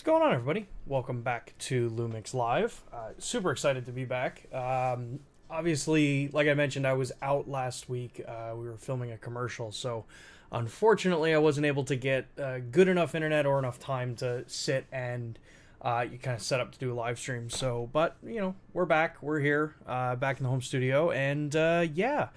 going on, everybody? Welcome back to LUMIX Live. Super excited to be back. Obviously, like I mentioned, I was out last week. We were filming a commercial, so unfortunately I wasn't able to get good enough internet or enough time to sit and you kind of set up to do a live stream. So, but, you know, we're back. We're here, back in the home studio, and yeah.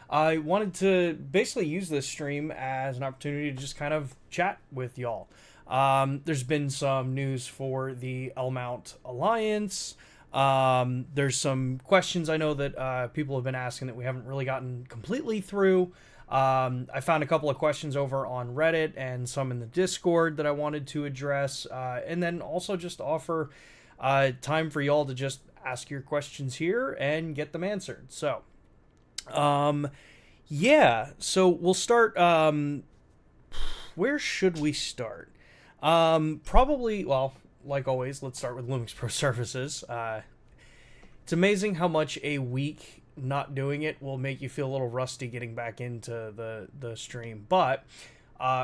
I wanted to basically use this stream as an opportunity to just kind of chat with y'all. There's been some news for the L-Mount Alliance. There's some questions I know that people have been asking that we haven't really gotten completely through. I found a couple of questions over on Reddit and some in the Discord that I wanted to address. And then also just offer time for y'all to just ask your questions here and get them answered. So, yeah, so we'll start, where should we start? Probably, well, like always, let's start with LUMIX Pro Services. It's amazing how much a week not doing it will make you feel a little rusty getting back into the stream. But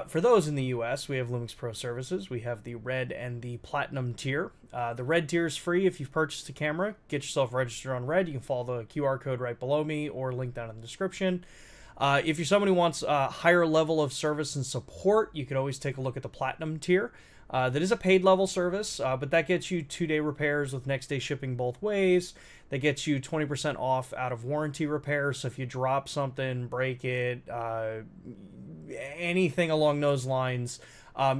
for those in the US, we have LUMIX Pro Services. We have the Red and the Platinum tier. The Red tier is free if you've purchased a camera. Get yourself registered on Red. You can follow the QR code right below me or link down in the description. If you're someone who wants a higher level of service and support, you could always take a look at the Platinum tier. That is a paid level service, but that gets you 2-day repairs with next day shipping both ways. That gets you 20% off out of warranty repairs. So if you drop something, break it, anything along those lines,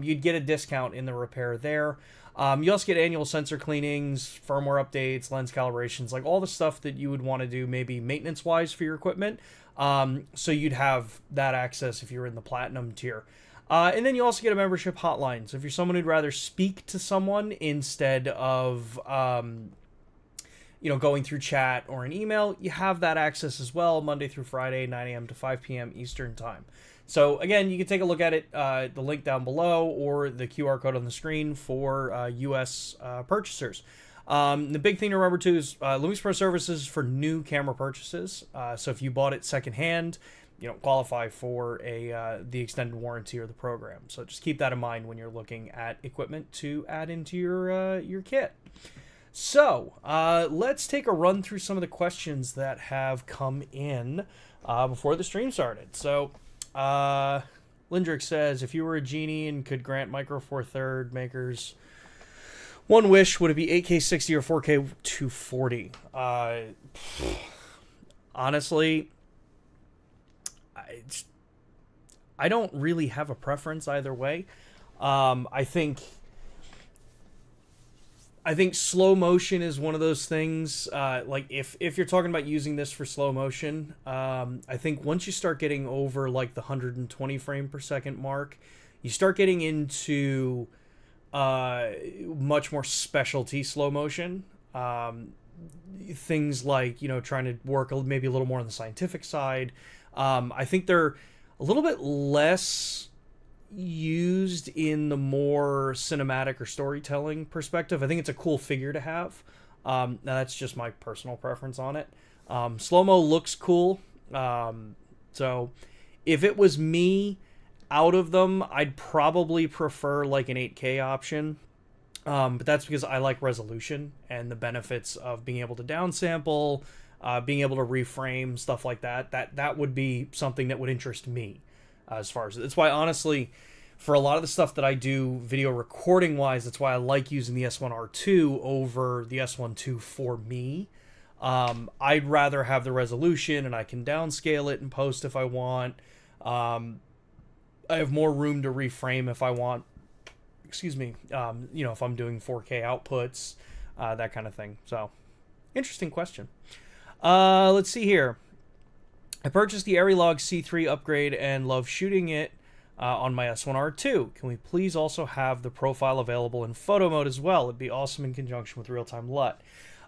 you'd get a discount in the repair there. You also get annual sensor cleanings, firmware updates, lens calibrations, like all the stuff that you would want to do maybe maintenance-wise for your equipment. So you'd have that access if you're in the Platinum tier. And then you also get a membership hotline. So if you're someone who'd rather speak to someone instead of, going through chat or an email, you have that access as well, Monday through Friday, 9 a.m. to 5 p.m. Eastern Time. So again, you can take a look at it, the link down below or the QR code on the screen for US purchasers. The big thing to remember too is LUMIX Pro Services for new camera purchases. So if you bought it secondhand, you don't qualify for the extended warranty or the program. So just keep that in mind when you're looking at equipment to add into your kit. So let's take a run through some of the questions that have come in before the stream started. So Lindrick says, if you were a genie and could grant Micro Four Third makers one wish, would it be 8K 60 or 4K 240? Honestly, I don't really have a preference either way. I think slow motion is one of those things. Like if you're talking about using this for slow motion, I think once you start getting over like the 120 frame per second mark, you start getting into much more specialty slow motion. Things like, trying to work maybe a little more on the scientific side. I think they're a little bit less used in the more cinematic or storytelling perspective. I think it's a cool figure to have. Now that's just my personal preference on it. Slow-mo looks cool. So if it was me, out of them, I'd probably prefer like an 8K option. But that's because I like resolution and the benefits of being able to downsample, being able to reframe, stuff like that. That would be something that would interest me as far as... That's why, honestly, for a lot of the stuff that I do video recording wise, that's why I like using the S1R2 over the S1II for me. I'd rather have the resolution and I can downscale it and post if I want. I have more room to reframe if I want. Excuse me. If I'm doing 4K outputs, that kind of thing. So, interesting question. Let's see here. I purchased the Arilog C3 upgrade and love shooting it on my S1R2. Can we please also have the profile available in photo mode as well? It'd be awesome in conjunction with real-time LUT.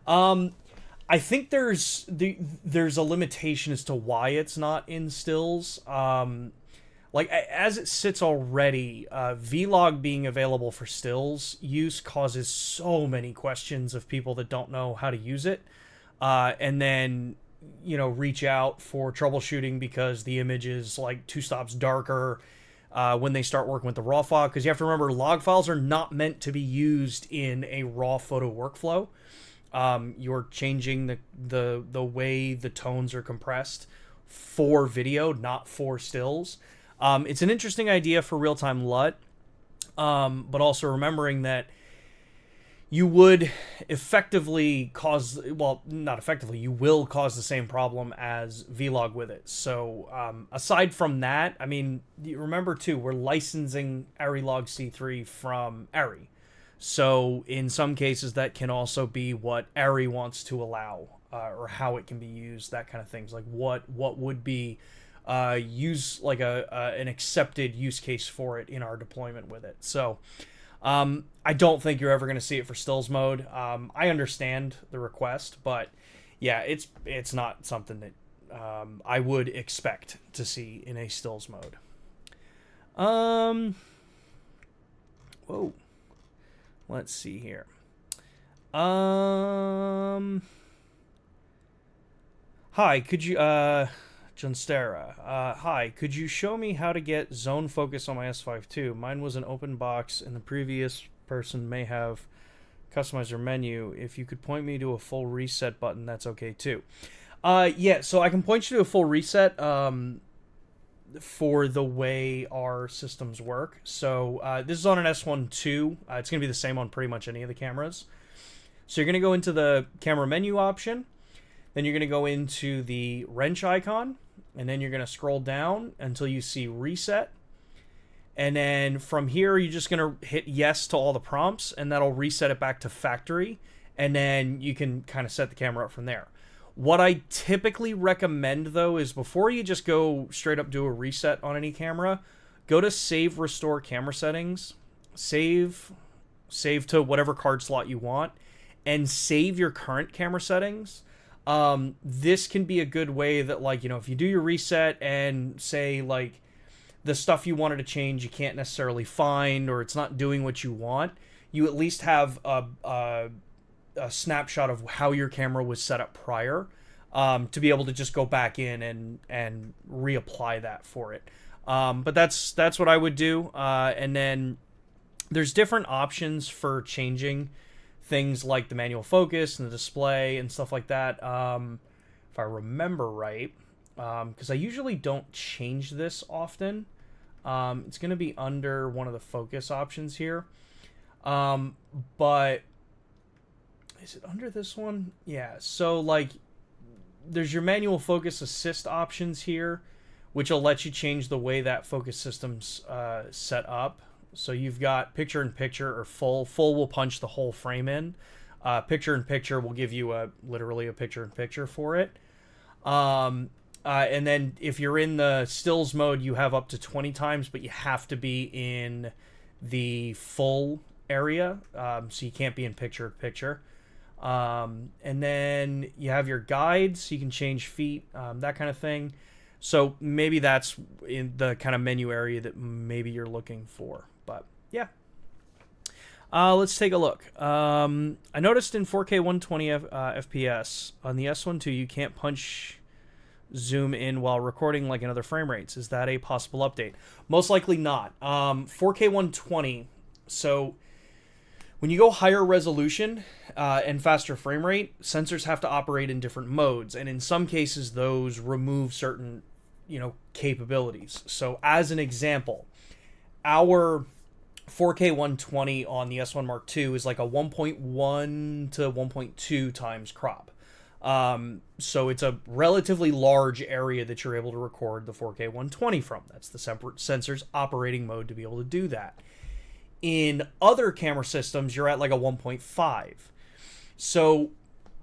I think there's a limitation as to why it's not in stills. Like, as it sits already, Vlog being available for stills use causes so many questions of people that don't know how to use it. And then, reach out for troubleshooting because the image is, like, 2 stops darker. when they start working with the raw file, because you have to remember log files are not meant to be used in a raw photo workflow. You're changing the way the tones are compressed for video, not for stills. It's an interesting idea for real-time LUT, but also remembering that you would effectively cause, well, not effectively, you will cause the same problem as Vlog with it. So aside from that, I mean, remember too, we're licensing ARRILog C3 from ARRI. So in some cases, that can also be what ARRI wants to allow, or how it can be used, that kind of things. Like what would be like an accepted use case for it in our deployment with it. So I don't think you're ever going to see it for stills mode. I understand the request, but yeah, it's not something that I would expect to see in a stills mode. Whoa. Let's see here. Hi, could you Junstera, hi, could you show me how to get zone focus on my S5II? Mine was an open box, and the previous person may have customized their menu. If you could point me to a full reset button, that's okay too. Yeah, so I can point you to a full reset for the way our systems work. So this is on an S1II. It's going to be the same on pretty much any of the cameras. So you're going to go into the camera menu option. Then you're going to go into the wrench icon, and then you're going to scroll down until you see reset. And then from here, you're just going to hit yes to all the prompts, and that'll reset it back to factory. And then you can kind of set the camera up from there. What I typically recommend, though, is before you just go straight up do a reset on any camera, go to Save Restore Camera Settings, save to whatever card slot you want, and save your current camera settings. This can be a good way that, like, you know, if you do your reset and say, like, the stuff you wanted to change you can't necessarily find, or it's not doing what you want, you at least have a snapshot of how your camera was set up prior, to be able to just go back in and reapply that for it. But that's what I would do. And then there's different options for changing things like the manual focus and the display and stuff like that. If I remember right, because I usually don't change this often. It's going to be under one of the focus options here. But is it under this one? Yeah, so like there's your manual focus assist options here, which will let you change the way that focus system's set up. So you've got picture-in-picture or full. Full will punch the whole frame in. Picture-in-picture will give you literally a picture-in-picture for it. And then if you're in the stills mode, you have up to 20 times, but you have to be in the full area. So you can't be in picture-in-picture. And then you have your guides, so you can change feet, that kind of thing. So maybe that's in the kind of menu area that maybe you're looking for. But yeah. Let's take a look. I noticed in 4K 120 FPS on the S1II you can't punch zoom in while recording like in other frame rates. Is that a possible update? Most likely not. 4K 120, so when you go higher resolution and faster frame rate, sensors have to operate in different modes, and in some cases those remove certain, capabilities. So as an example, our 4K 120 on the S1 Mark II is like a 1.1 to 1.2 times crop. So it's a relatively large area that you're able to record the 4K 120 from. That's the separate sensor's operating mode to be able to do that. In other camera systems, you're at like a 1.5. So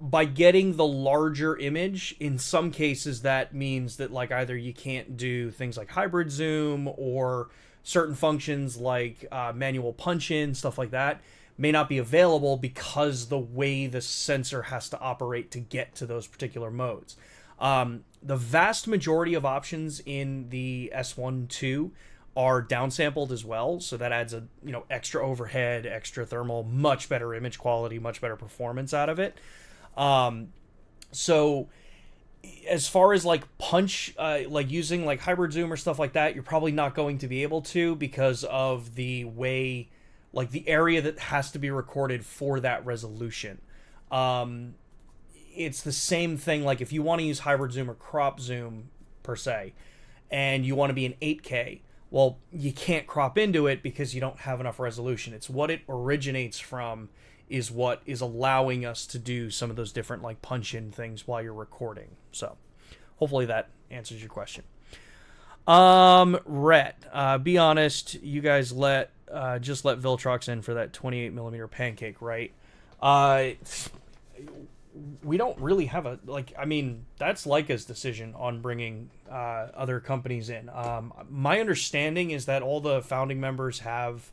by getting the larger image, in some cases that means that like either you can't do things like hybrid zoom, or certain functions like manual punch-in, stuff like that, may not be available because the way the sensor has to operate to get to those particular modes. The vast majority of options in the S1II are downsampled as well, so that adds a extra overhead, extra thermal, much better image quality, much better performance out of it. So as far as like punch, like using like hybrid zoom or stuff like that, you're probably not going to be able to because of the way, like the area that has to be recorded for that resolution. It's the same thing. Like if you want to use hybrid zoom or crop zoom per se, and you want to be in 8K, well, you can't crop into it because you don't have enough resolution. It's what it originates from is what is allowing us to do some of those different like punch in things while you're recording. So hopefully that answers your question. Rhett, be honest, you guys just let Viltrox in for that 28mm pancake, right? We don't really have a, like, I mean, that's Leica's decision on bringing other companies in. My understanding is that all the founding members have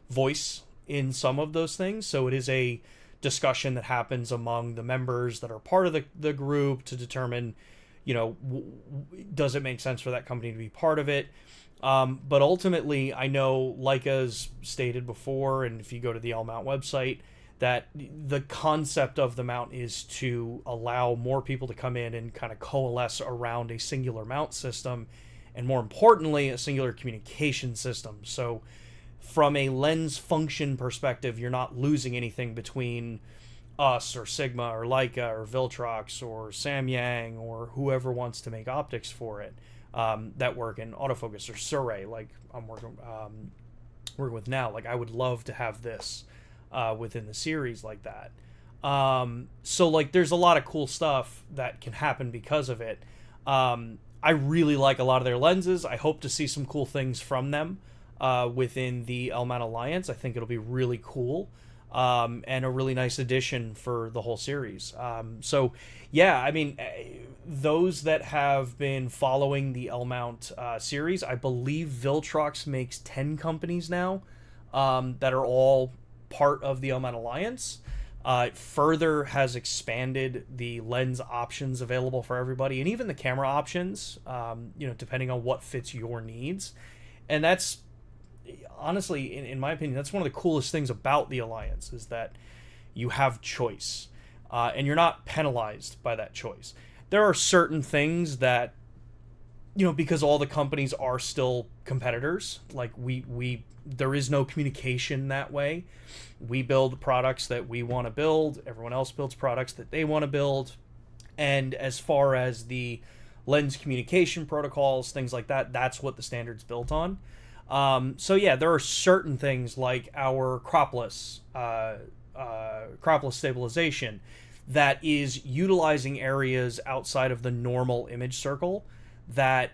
voice in some of those things, so it is a discussion that happens among the members that are part of the group to determine, you know, does it make sense for that company to be part of it. But ultimately, I know Leica's stated before, and if you go to the L-Mount website, that the concept of the mount is to allow more people to come in and kind of coalesce around a singular mount system, and more importantly, a singular communication system. So from a lens function perspective, you're not losing anything between us or Sigma or Leica or Viltrox or Samyang or whoever wants to make optics for it that work in autofocus, or Surrey, like I'm working with now. Like I would love to have this within the series like that. So like there's a lot of cool stuff that can happen because of it. I really like a lot of their lenses. I hope to see some cool things from them within the L-Mount Alliance. I think it'll be really cool and a really nice addition for the whole series. So yeah, I mean, those that have been following the L-Mount series, I believe Viltrox makes 10 companies now that are all part of the L-Mount Alliance. It further has expanded the lens options available for everybody, and even the camera options, you know, depending on what fits your needs. And that's honestly, in my opinion, that's one of the coolest things about the Alliance, is that you have choice, and you're not penalized by that choice. There are certain things that, you know, because all the companies are still competitors, like there is no communication that way. We build products that we want to build. Everyone else builds products that they want to build. And as far as the lens communication protocols, things like that, that's what the standard's built on. So yeah, there are certain things like our cropless stabilization that is utilizing areas outside of the normal image circle that,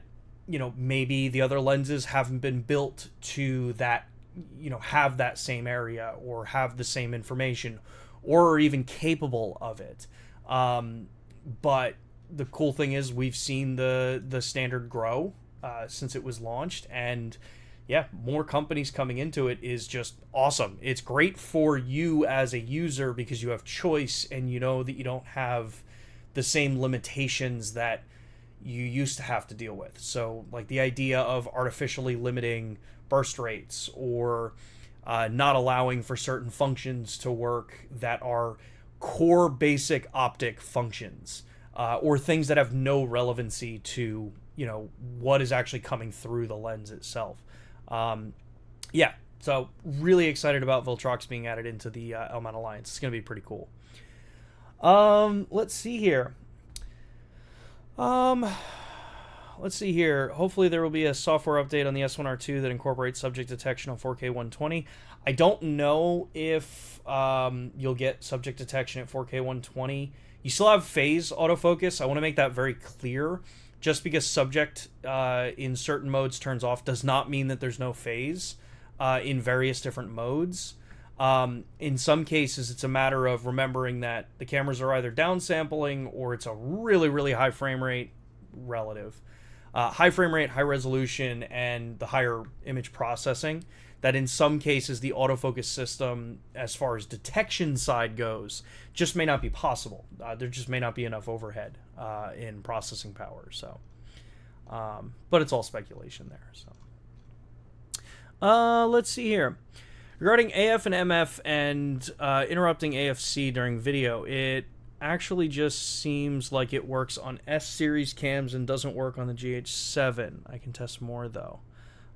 you know, maybe the other lenses haven't been built to that, you know, have that same area or have the same information or are even capable of it. But the cool thing is we've seen the standard grow since it was launched, and yeah, more companies coming into it is just awesome. It's great for you as a user because you have choice and you know that you don't have the same limitations that you used to have to deal with. So like the idea of artificially limiting burst rates or not allowing for certain functions to work that are core basic optic functions, or things that have no relevancy to, you know, what is actually coming through the lens itself. Yeah, so really excited about Viltrox being added into the L-Mount Alliance. It's going to be pretty cool. Let's see here. Hopefully there will be a software update on the S1R2 that incorporates subject detection on 4K 120. I don't know if you'll get subject detection at 4K 120. You still have phase autofocus. I want to make that very clear. Just because subject in certain modes turns off does not mean that there's no phase in various different modes. In some cases, it's a matter of remembering that the cameras are either downsampling or it's a really, really high frame rate relative. High frame rate, high resolution, and the higher image processing, that in some cases the autofocus system, as far as detection side goes, just may not be possible. There just may not be enough overhead in processing power. So, but it's all speculation there. So, let's see here. Regarding AF and MF and interrupting AFC during video, it actually just seems like it works on S series cams and doesn't work on the GH7. I can test more though.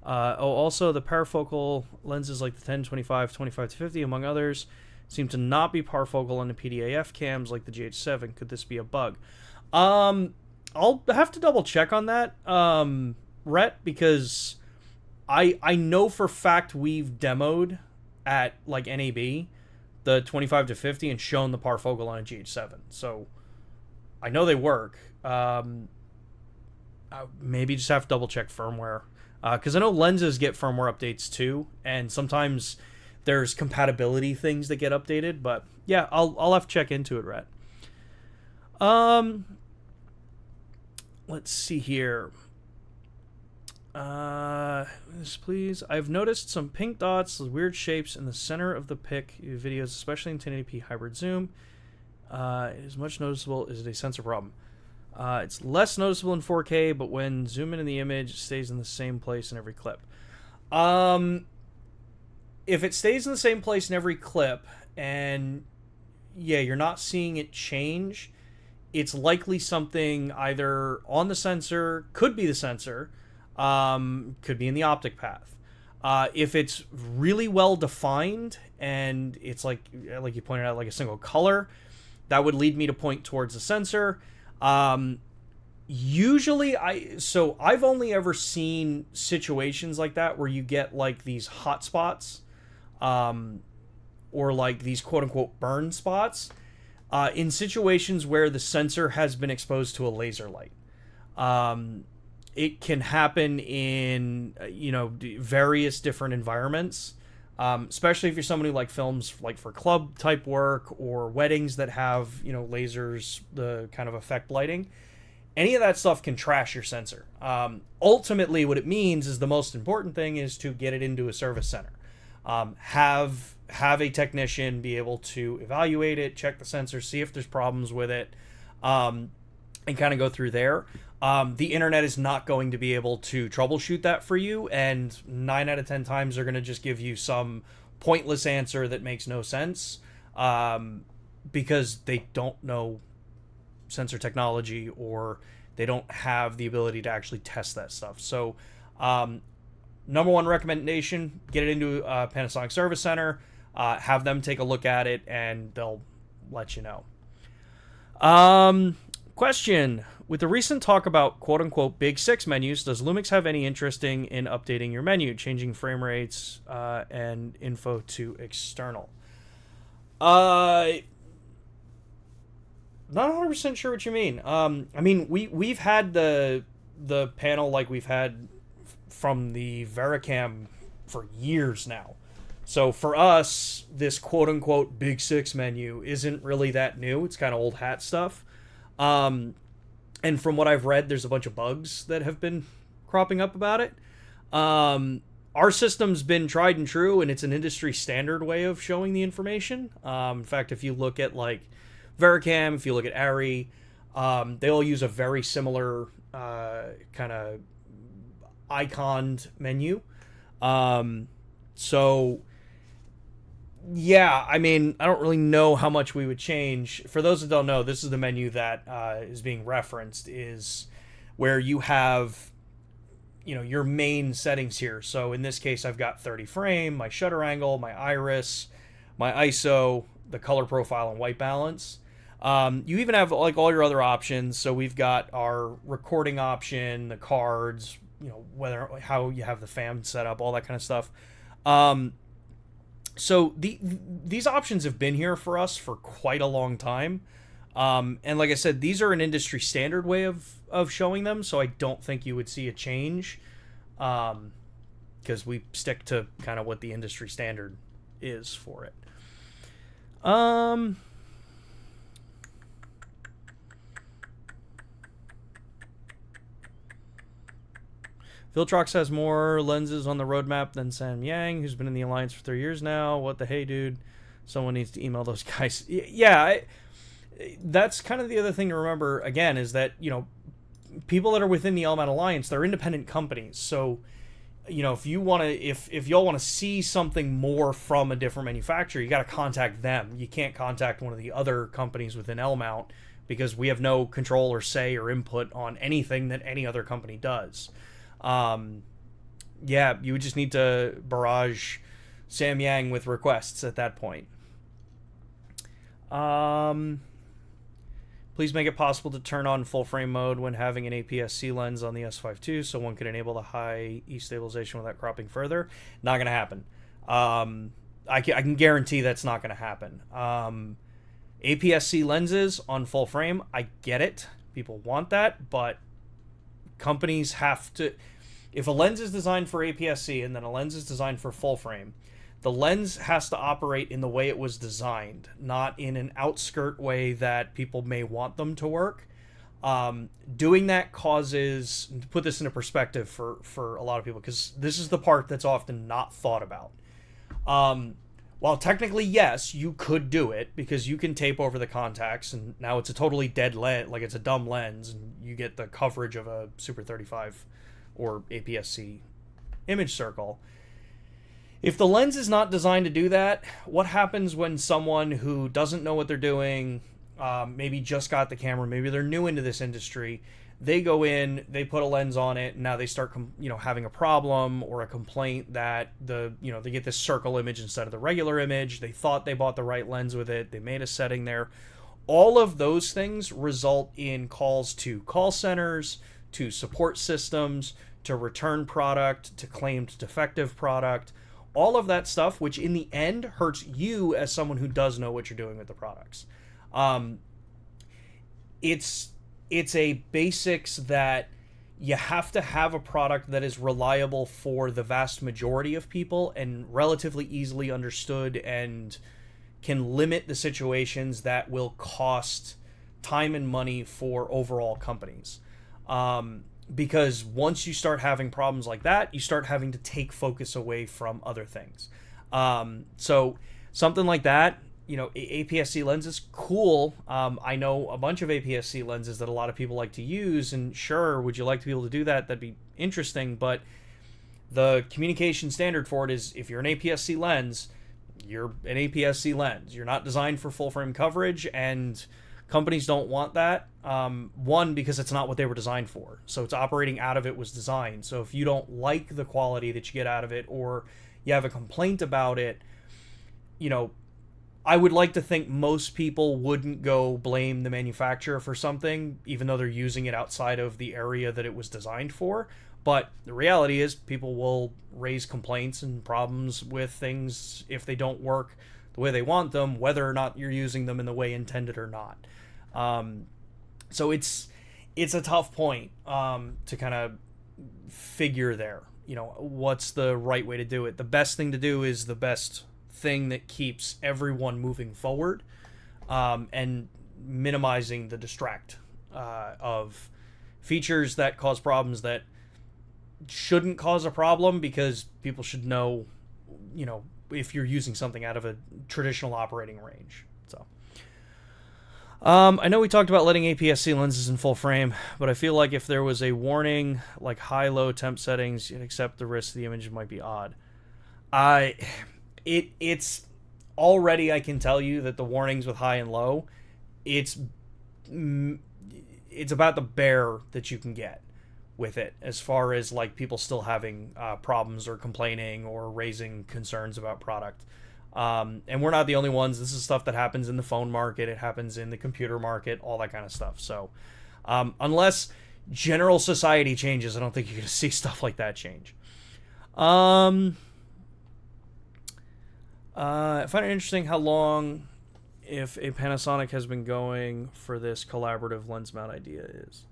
Also, the parafocal lenses like the 10, 25, 25 to 50, among others, seem to not be parafocal on the PDAF cams like the GH7. Could this be a bug? I'll have to double check on that, Rhett, because I know for fact we've demoed at like NAB the 25 to 50 and shown the parafocal on a GH7. So I know they work. Maybe just have to double check firmware. Because I know lenses get firmware updates too, and sometimes there's compatibility things that get updated. But yeah, I'll have to check into it, Rhett. Let's see here. This, please. I've noticed some pink dots, weird shapes in the center of the pic videos, especially in 1080p hybrid zoom. It is much noticeable. Is it a sensor problem? It's less noticeable in 4K, but when zoom in the image, it stays in the same place in every clip. If it stays in the same place in every clip, and yeah, you're not seeing it change, it's likely something either on the sensor, could be the sensor, could be in the optic path. If it's really well defined and it's like you pointed out, like a single color, that would lead me to point towards the sensor. Usually I've only ever seen situations like that where you get like these hot spots, or like these quote unquote burn spots, in situations where the sensor has been exposed to a laser light. It can happen in, various different environments, especially if you're somebody who like films like for club type work or weddings that have, lasers, the kind of effect lighting. Any of that stuff can trash your sensor. Ultimately, what it means is the most important thing is to get it into a service center. Have a technician be able to evaluate it, check the sensor, see if there's problems with it, and kind of go through there. The internet is not going to be able to troubleshoot that for you, and 9 out of 10 times they're going to just give you some pointless answer that makes no sense, because they don't know sensor technology, or they don't have the ability to actually test that stuff. So number one recommendation, get it into a Panasonic service center, have them take a look at it, and they'll let you know. Question: with the recent talk about quote-unquote Big 6 menus, does Lumix have any interesting in updating your menu, changing frame rates, and info to external? Not 100% sure what you mean. We've had the panel like we've had from the Vericam for years now. So for us, this quote-unquote Big 6 menu isn't really that new. It's kind of old hat stuff. And from what I've read, there's a bunch of bugs that have been cropping up about it. Our system's been tried and true, and it's an industry standard way of showing the information. In fact, if you look at like Vericam, if you look at Arri, they all use a very similar kind of iconed menu. So yeah, I don't really know how much we would change. For those that don't know, this is the menu that is being referenced, is where you have, your main settings here. So in this case, I've got 30 frame, my shutter angle, my iris, my ISO, the color profile, and white balance. You even have like all your other options. So we've got our recording option, the cards, how you have the FAM set up, all that kind of stuff. So these options have been here for us for quite a long time. And like I said, these are an industry standard way of showing them. So I don't think you would see a change, because we stick to kind of what the industry standard is for it. Viltrox has more lenses on the roadmap than Sam Yang, who's been in the Alliance for 3 years now. What the hey, dude? Someone needs to email those guys. Yeah, that's kind of the other thing to remember, again, is that, people that are within the Element Alliance, they're independent companies. So you know, if you want to, if y'all want to see something more from a different manufacturer, you got to contact them. You can't contact one of the other companies within L-Mount, because we have no control or say or input on anything that any other company does. Yeah, you would just need to barrage Sam Yang with requests at that point. Please make it possible to turn on full frame mode when having an APS-C lens on the S1II, so one can enable the high E stabilization without cropping further. Not going to happen. I can guarantee that's not going to happen. APS-C lenses on full frame, I get it. People want that, but companies have to... If a lens is designed for APS-C and then a lens is designed for full frame, the lens has to operate in the way it was designed, not in an outskirt way that people may want them to work. Doing that causes... To put this into perspective for a lot of people, because this is the part that's often not thought about. While technically, yes, you could do it, because you can tape over the contacts, and now it's a totally dead lens, like it's a dumb lens, and you get the coverage of a Super 35 or APS-C image circle. If the lens is not designed to do that, what happens when someone who doesn't know what they're doing, maybe just got the camera, maybe they're new into this industry, they go in, they put a lens on it, and now they start having a problem or a complaint that they get this circle image instead of the regular image. They thought they bought the right lens with it. They made a setting there. All of those things result in calls to call centers, to support systems, to return product, to claimed defective product. All of that stuff, which in the end hurts you as someone who does know what you're doing with the products. It's a basics that you have to have a product that is reliable for the vast majority of people and relatively easily understood and can limit the situations that will cost time and money for overall companies. Because once you start having problems like that, you start having to take focus away from other things. So something like that, APS-C lenses, cool. I know a bunch of APS-C lenses that a lot of people like to use, and sure, would you like to be able to do that? That'd be interesting, but the communication standard for it is, if you're an APS-C lens, you're an APS-C lens. You're not designed for full frame coverage, and companies don't want that. One, because it's not what they were designed for. So it's operating out of it was designed. So if you don't like the quality that you get out of it, or you have a complaint about it, I would like to think most people wouldn't go blame the manufacturer for something, even though they're using it outside of the area that it was designed for. But the reality is, people will raise complaints and problems with things if they don't work the way they want them, whether or not you're using them in the way intended or not. So it's a tough point to kind of figure there. What's the right way to do it? The best thing to do is the best thing that keeps everyone moving forward, and minimizing the distract of features that cause problems that shouldn't cause a problem, because people should know, if you're using something out of a traditional operating range. So I know we talked about letting APS-C lenses in full frame, but I feel like if there was a warning like high-low temp settings, you'd accept the risk the image might be odd. It's already, I can tell you that the warnings with high and low, it's about the bare that you can get with it, as far as like people still having problems or complaining or raising concerns about product. And we're not the only ones. This is stuff that happens in the phone market. It happens in the computer market, all that kind of stuff. So unless general society changes, I don't think you're going to see stuff like that change. I find it interesting how long, if a Panasonic has been going for this collaborative lens mount idea is.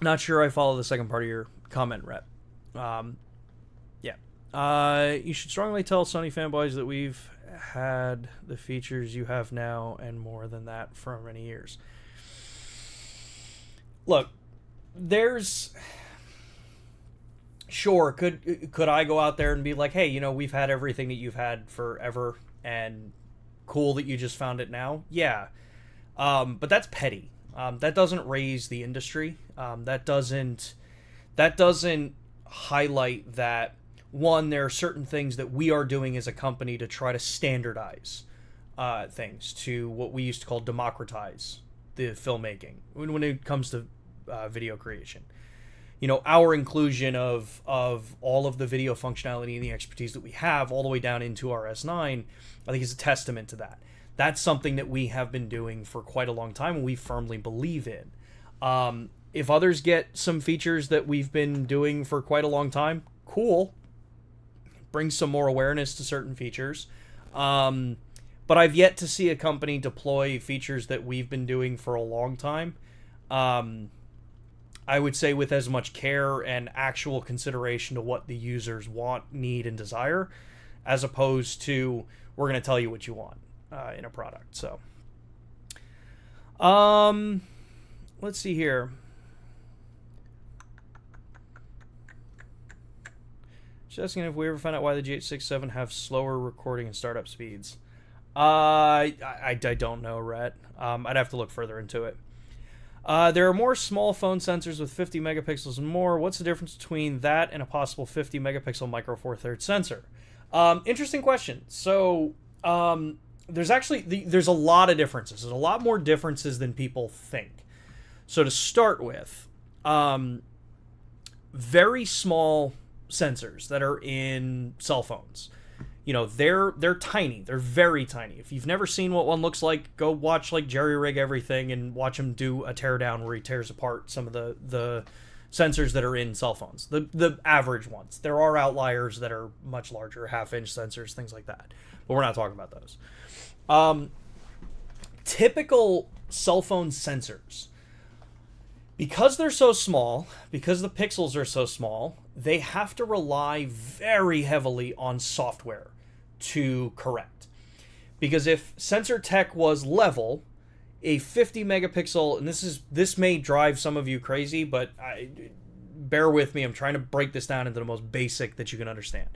Not sure I follow the second part of your comment, Rep. You should strongly tell Sony fanboys that we've had the features you have now and more than that for many years. Look, there's... Sure, could I go out there and be like, hey, we've had everything that you've had forever, and cool that you just found it now? Yeah. But that's petty. That doesn't raise the industry. That doesn't highlight that, one, there are certain things that we are doing as a company to try to standardize things, to what we used to call democratize the filmmaking when it comes to video creation. Our inclusion of all of the video functionality and the expertise that we have all the way down into our S9, I think is a testament to that. That's something that we have been doing for quite a long time and we firmly believe in. If others get some features that we've been doing for quite a long time, cool. Bring some more awareness to certain features. But I've yet to see a company deploy features that we've been doing for a long time. I would say with as much care and actual consideration to what the users want, need, and desire, as opposed to, we're going to tell you what you want in a product. So, let's see here. Just asking if we ever found out why the G867 have slower recording and startup speeds. I don't know, Rhett. I'd have to look further into it. There are more small phone sensors with 50 megapixels and more. What's the difference between that and a possible 50 megapixel micro four thirds sensor? Interesting question. So there's a lot of differences. There's a lot more differences than people think. So to start with, very small sensors that are in cell phones. They're tiny. They're very tiny. If you've never seen what one looks like, go watch Jerry Rig Everything and watch him do a teardown where he tears apart some of the sensors that are in cell phones. The average ones. There are outliers that are much larger, half-inch sensors, things like that. But we're not talking about those. Typical cell phone sensors, because they're so small, because the pixels are so small, they have to rely very heavily on software to correct. Because if sensor tech was level, a 50 megapixel, and this may drive some of you crazy, but bear with me, I'm trying to break this down into the most basic that you can understand.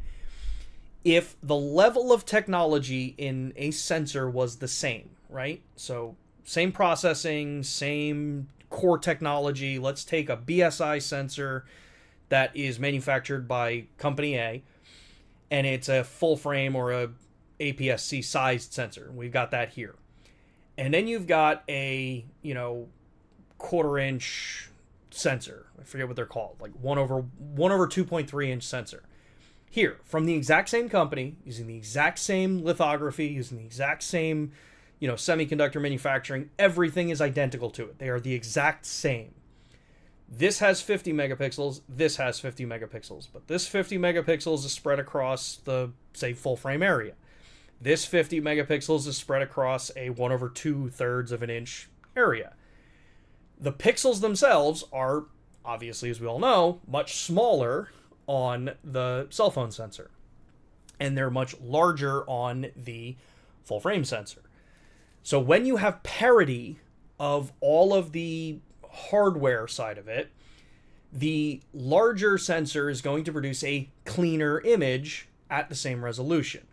If the level of technology in a sensor was the same, right? So same processing, same core technology. Let's take a BSI sensor that is manufactured by company A, and it's a full frame or a APS-C sized sensor. We've got that here. And then you've got a, 1/4 inch sensor. I forget what they're called, like 1 over 2.3 inch sensor. Here, from the exact same company, using the exact same lithography, using the exact same, semiconductor manufacturing, everything is identical to it. They are the exact same. This has 50 megapixels, this has 50 megapixels, but this 50 megapixels is spread across the, say, full frame area. This 50 megapixels is spread across a 1 over 2/3 of an inch area. The pixels themselves are, obviously, as we all know, much smaller on the cell phone sensor. And they're much larger on the full frame sensor. So when you have parity of all of the hardware side of it, the larger sensor is going to produce a cleaner image at the same resolution.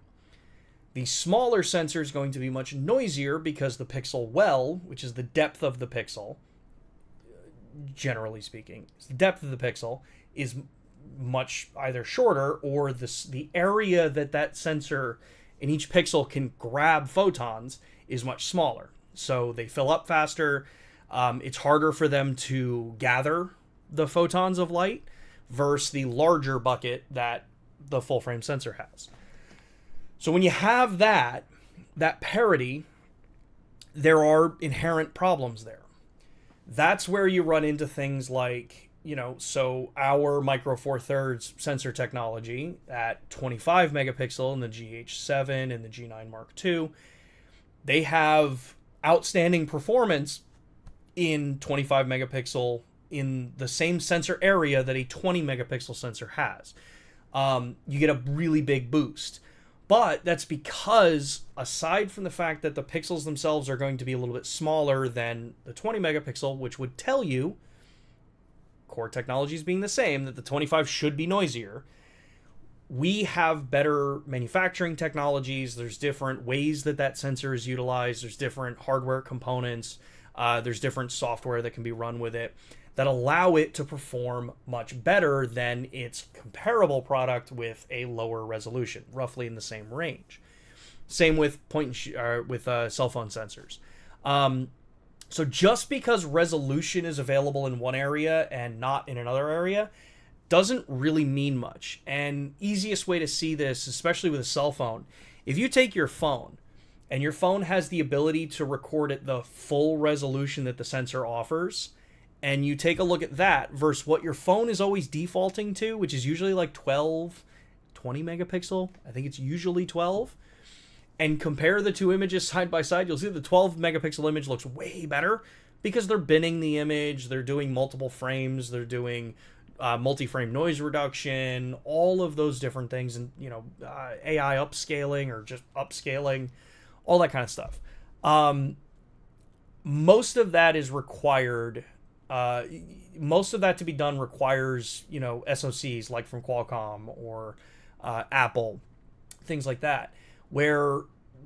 The smaller sensor is going to be much noisier because the pixel well, which is the depth of the pixel, generally speaking, the depth of the pixel is much either shorter, or the area that sensor in each pixel can grab photons is much smaller. So they fill up faster. It's harder for them to gather the photons of light versus the larger bucket that the full frame sensor has. So when you have that parity, there are inherent problems there. That's where you run into things like, so our micro four thirds sensor technology at 25 megapixel in the GH7 and the G9 Mark II, they have outstanding performance in 25 megapixel in the same sensor area that a 20 megapixel sensor has. You get a really big boost. But that's because, aside from the fact that the pixels themselves are going to be a little bit smaller than the 20 megapixel, which would tell you, core technologies being the same, that the 25 should be noisier, we have better manufacturing technologies. There's different ways that sensor is utilized. There's different hardware components. There's different software that can be run with it that allow it to perform much better than its comparable product with a lower resolution, roughly in the same range. Same with cell phone sensors. So just because resolution is available in one area and not in another area doesn't really mean much. And easiest way to see this, especially with a cell phone, if you take your phone and your phone has the ability to record at the full resolution that the sensor offers, and you take a look at that versus what your phone is always defaulting to, which is usually like 12, 20 megapixel. I think it's usually 12. And compare the two images side by side, you'll see the 12 megapixel image looks way better because they're binning the image, they're doing multiple frames, they're doing multi-frame noise reduction, all of those different things, and AI upscaling or just upscaling, all that kind of stuff. Most of that is required. Most of that to be done requires SoCs like from Qualcomm or Apple, things like that, where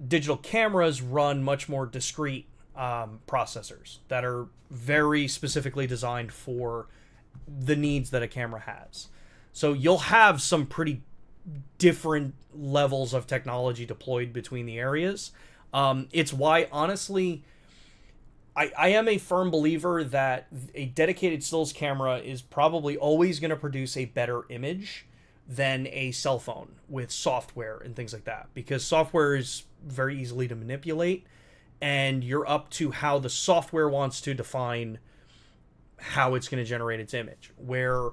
digital cameras run much more discrete processors that are very specifically designed for the needs that a camera has. So you'll have some pretty different levels of technology deployed between the areas. It's why, honestly, I am a firm believer that a dedicated stills camera is probably always going to produce a better image than a cell phone with software and things like that, because software is very easily to manipulate, and you're up to how the software wants to define how it's going to generate its image. Where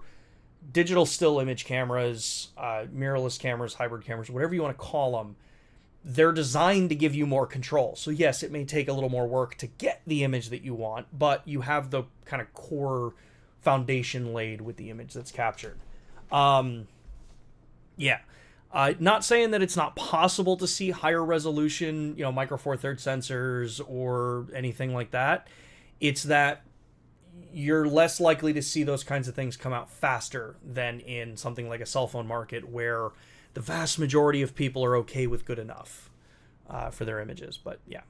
digital still image cameras, mirrorless cameras, hybrid cameras, whatever you want to call them, they're designed to give you more control. So yes, it may take a little more work to get the image that you want, but you have the kind of core foundation laid with the image that's captured. Not saying that it's not possible to see higher resolution, micro four thirds sensors or anything like that. It's that you're less likely to see those kinds of things come out faster than in something like a cell phone market, where the vast majority of people are okay with good enough for their images. But yeah.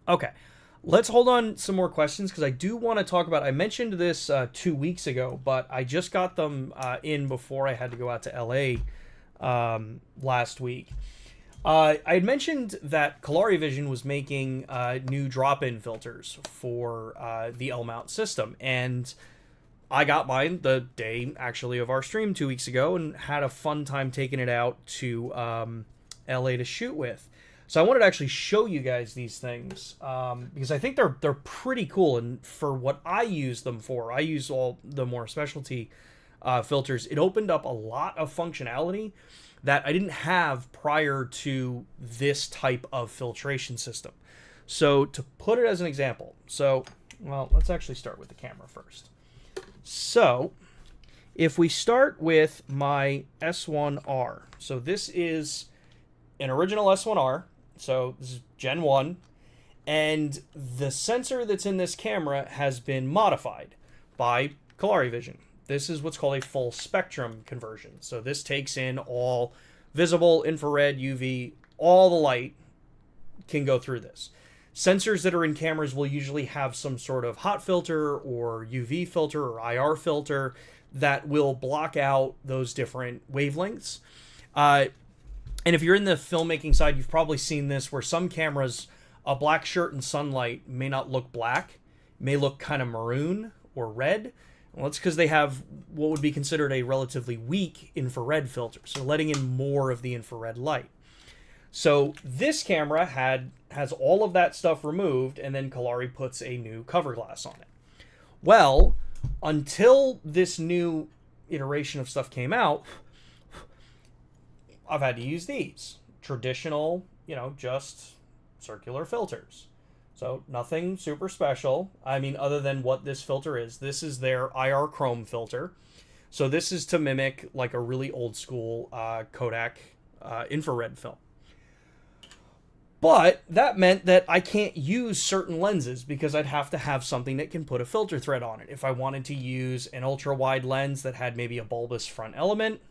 Okay. Let's hold on some more questions, because I do want to talk about, I mentioned this 2 weeks ago, but I just got them in before I had to go out to LA last week. I had mentioned that ColoriVision was making new drop-in filters for the L-mount system, and I got mine the day, actually, of our stream 2 weeks ago, and had a fun time taking it out to LA to shoot with. So I wanted to actually show you guys these things, because I think they're pretty cool, and for what I use them for, I use all the more specialty filters. It opened up a lot of functionality that I didn't have prior to this type of filtration system. So to put it as an example, let's actually start with the camera first. So if we start with my S1R, so this is an original S1R, so this is Gen 1, and the sensor that's in this camera has been modified by ColoriVision. This is what's called a full spectrum conversion. So this takes in all visible, infrared, UV, all the light can go through this. Sensors that are in cameras will usually have some sort of hot filter or UV filter or IR filter that will block out those different wavelengths. And if you're in the filmmaking side, you've probably seen this, where some cameras, a black shirt in sunlight may not look black, may look kind of maroon or red. Well, it's because they have what would be considered a relatively weak infrared filter, so letting in more of the infrared light. So this camera has all of that stuff removed, and then Colori puts a new cover glass on it. Well, until this new iteration of stuff came out, I've had to use these traditional, just circular filters. So nothing super special. I mean, other than what this filter is. This is their IR chrome filter. So this is to mimic like a really old school Kodak infrared film. But that meant that I can't use certain lenses, because I'd have to have something that can put a filter thread on it. If I wanted to use an ultra wide lens that had maybe a bulbous front element,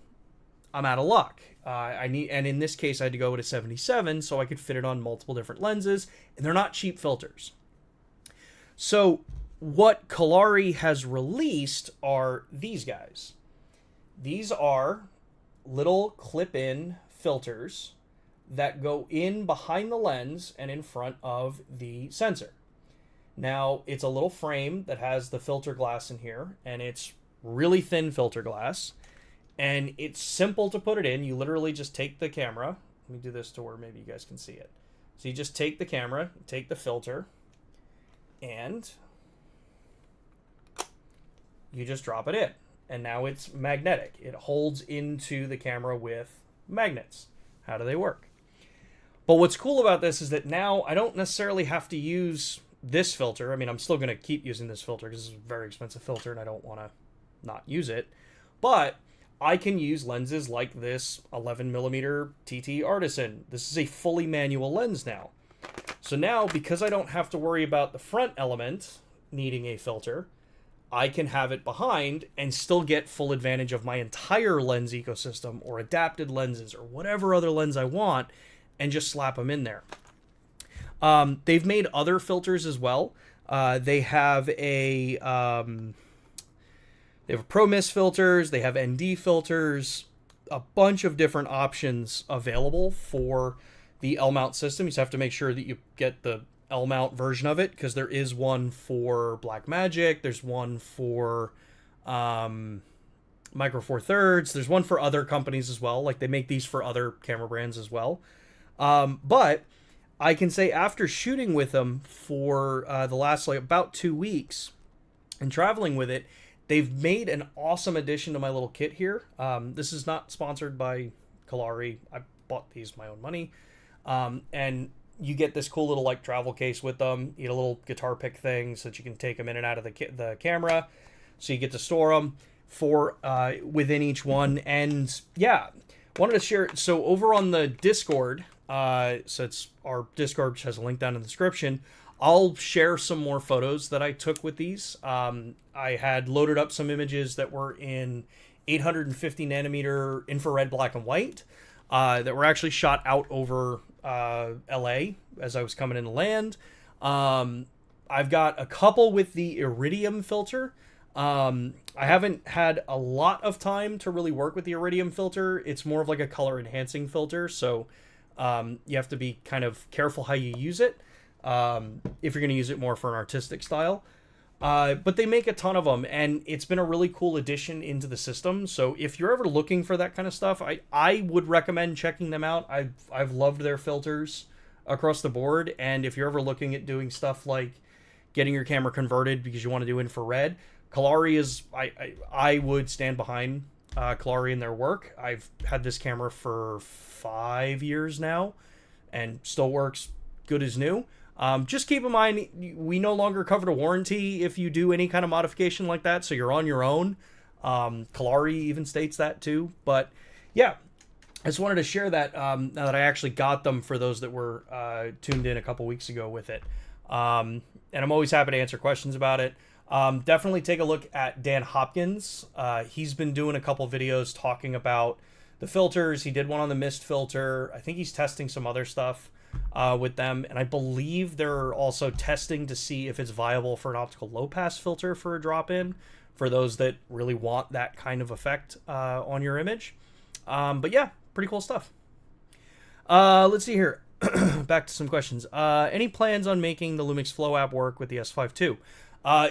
I'm out of luck. And in this case, I had to go with a 77 so I could fit it on multiple different lenses, and they're not cheap filters. So what Kolari has released are these guys. These are little clip-in filters that go in behind the lens and in front of the sensor. Now, it's a little frame that has the filter glass in here, and it's really thin filter glass, and it's simple to put it in. You literally just take the camera. Let me do this to where maybe you guys can see it. So you just take the camera, take the filter, and you just drop it in. And now it's magnetic. It holds into the camera with magnets. How do they work? But what's cool about this is that now I don't necessarily have to use this filter. I mean, I'm still going to keep using this filter because it's a very expensive filter and I don't want to not use it. But I can use lenses like this 11mm TT Artisan. This is a fully manual lens now. So now, because I don't have to worry about the front element needing a filter, I can have it behind and still get full advantage of my entire lens ecosystem or adapted lenses or whatever other lens I want and just slap them in there. They've made other filters as well. They have a Pro Mist filters, they have ND filters, a bunch of different options available for the L-mount system. You just have to make sure that you get the L-mount version of it, because there is one for Blackmagic, there's one for Micro Four Thirds, there's one for other companies as well. Like, they make these for other camera brands as well. But I can say, after shooting with them for the last about 2 weeks and traveling with it, they've made an awesome addition to my little kit here. This is not sponsored by Kolari. I bought these with my own money. And you get this cool little like travel case with them. You get a little guitar pick thing so that you can take them in and out of the camera. So you get to store them for within each one. And yeah, wanted to share. So over on the Discord, so it's our Discord, which has a link down in the description, I'll share some more photos that I took with these. I had loaded up some images that were in 850 nanometer infrared black and white that were actually shot out over LA as I was coming into land. I've got a couple with the iridium filter. I haven't had a lot of time to really work with the iridium filter. It's more of like a color enhancing filter, so you have to be kind of careful how you use it if you're going to use it more for an artistic style. But they make a ton of them, and it's been a really cool addition into the system. So if you're ever looking for that kind of stuff, I would recommend checking them out. I've loved their filters across the board, and if you're ever looking at doing stuff like getting your camera converted because you want to do infrared, Kolari is, I would stand behind Kolari and their work. I've had this camera for 5 years now, and still works good as new. Just keep in mind, we no longer cover a warranty if you do any kind of modification like that, so you're on your own. Kolari even states that too. But yeah, I just wanted to share that now that I actually got them for those that were tuned in a couple weeks ago with it. And I'm always happy to answer questions about it. Definitely take a look at Dan Hopkins. He's been doing a couple videos talking about the filters. He did one on the mist filter. I think he's testing some other stuff with them, and I believe they're also testing to see if it's viable for an optical low pass filter for a drop-in for those that really want that kind of effect on your image. But yeah, pretty cool stuff. Let's see here. Back to some questions. Any plans on making the LUMIX Flow app work with the S1II?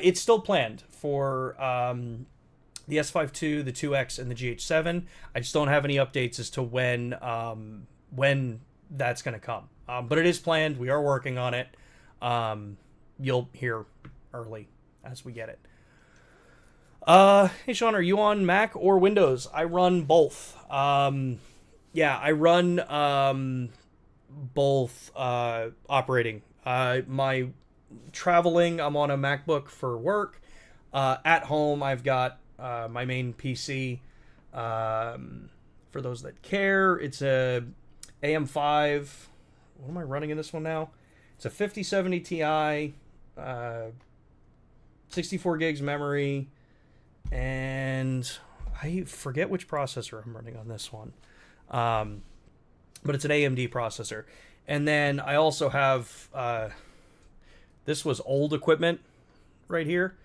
It's still planned for the S1II, the 2X, and the GH7. I just don't have any updates as to when that's going to come. But it is planned. We are working on it. You'll hear early as we get it. Hey, Sean, are you on Mac or Windows? I run both. Yeah, I run both operating. My traveling, I'm on a MacBook for work. At home, I've got my main PC. For those that care, it's a AM5. What am I running in this one now? It's a 5070 Ti, 64 gigs memory, and I forget which processor I'm running on this one. But it's an AMD processor. And then I also have, this was old equipment right here.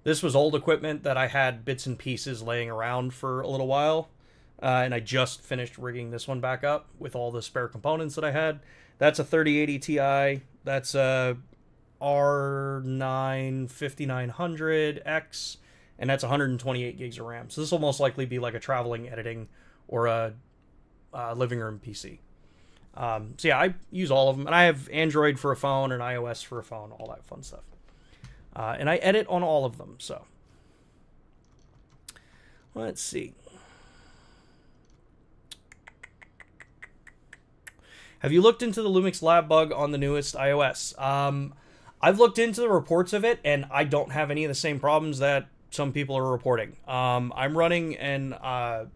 This was old equipment that I had bits and pieces laying around for a little while. And I just finished rigging this one back up with all the spare components that I had. That's a 3080 Ti. That's a R9 5900X. And that's 128 gigs of RAM. So this will most likely be like a traveling editing or a living room PC. So yeah, I use all of them. And I have Android for a phone and iOS for a phone, all that fun stuff. And I edit on all of them, so. Let's see. Have you looked into the LUMIX lab bug on the newest iOS? I've looked into the reports of it, and I don't have any of the same problems that some people are reporting. I'm running an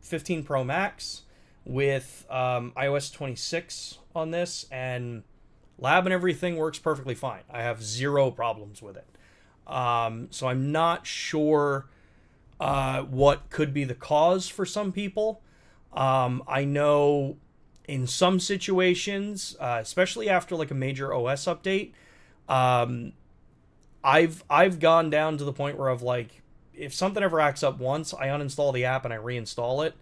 15 Pro Max with iOS 26 on this, and lab and everything works perfectly fine. I have zero problems with it. So I'm not sure what could be the cause for some people. I know in some situations, especially after like a major OS update, I've gone down to the point where I've like, if something ever acts up once, I uninstall the app and I reinstall it.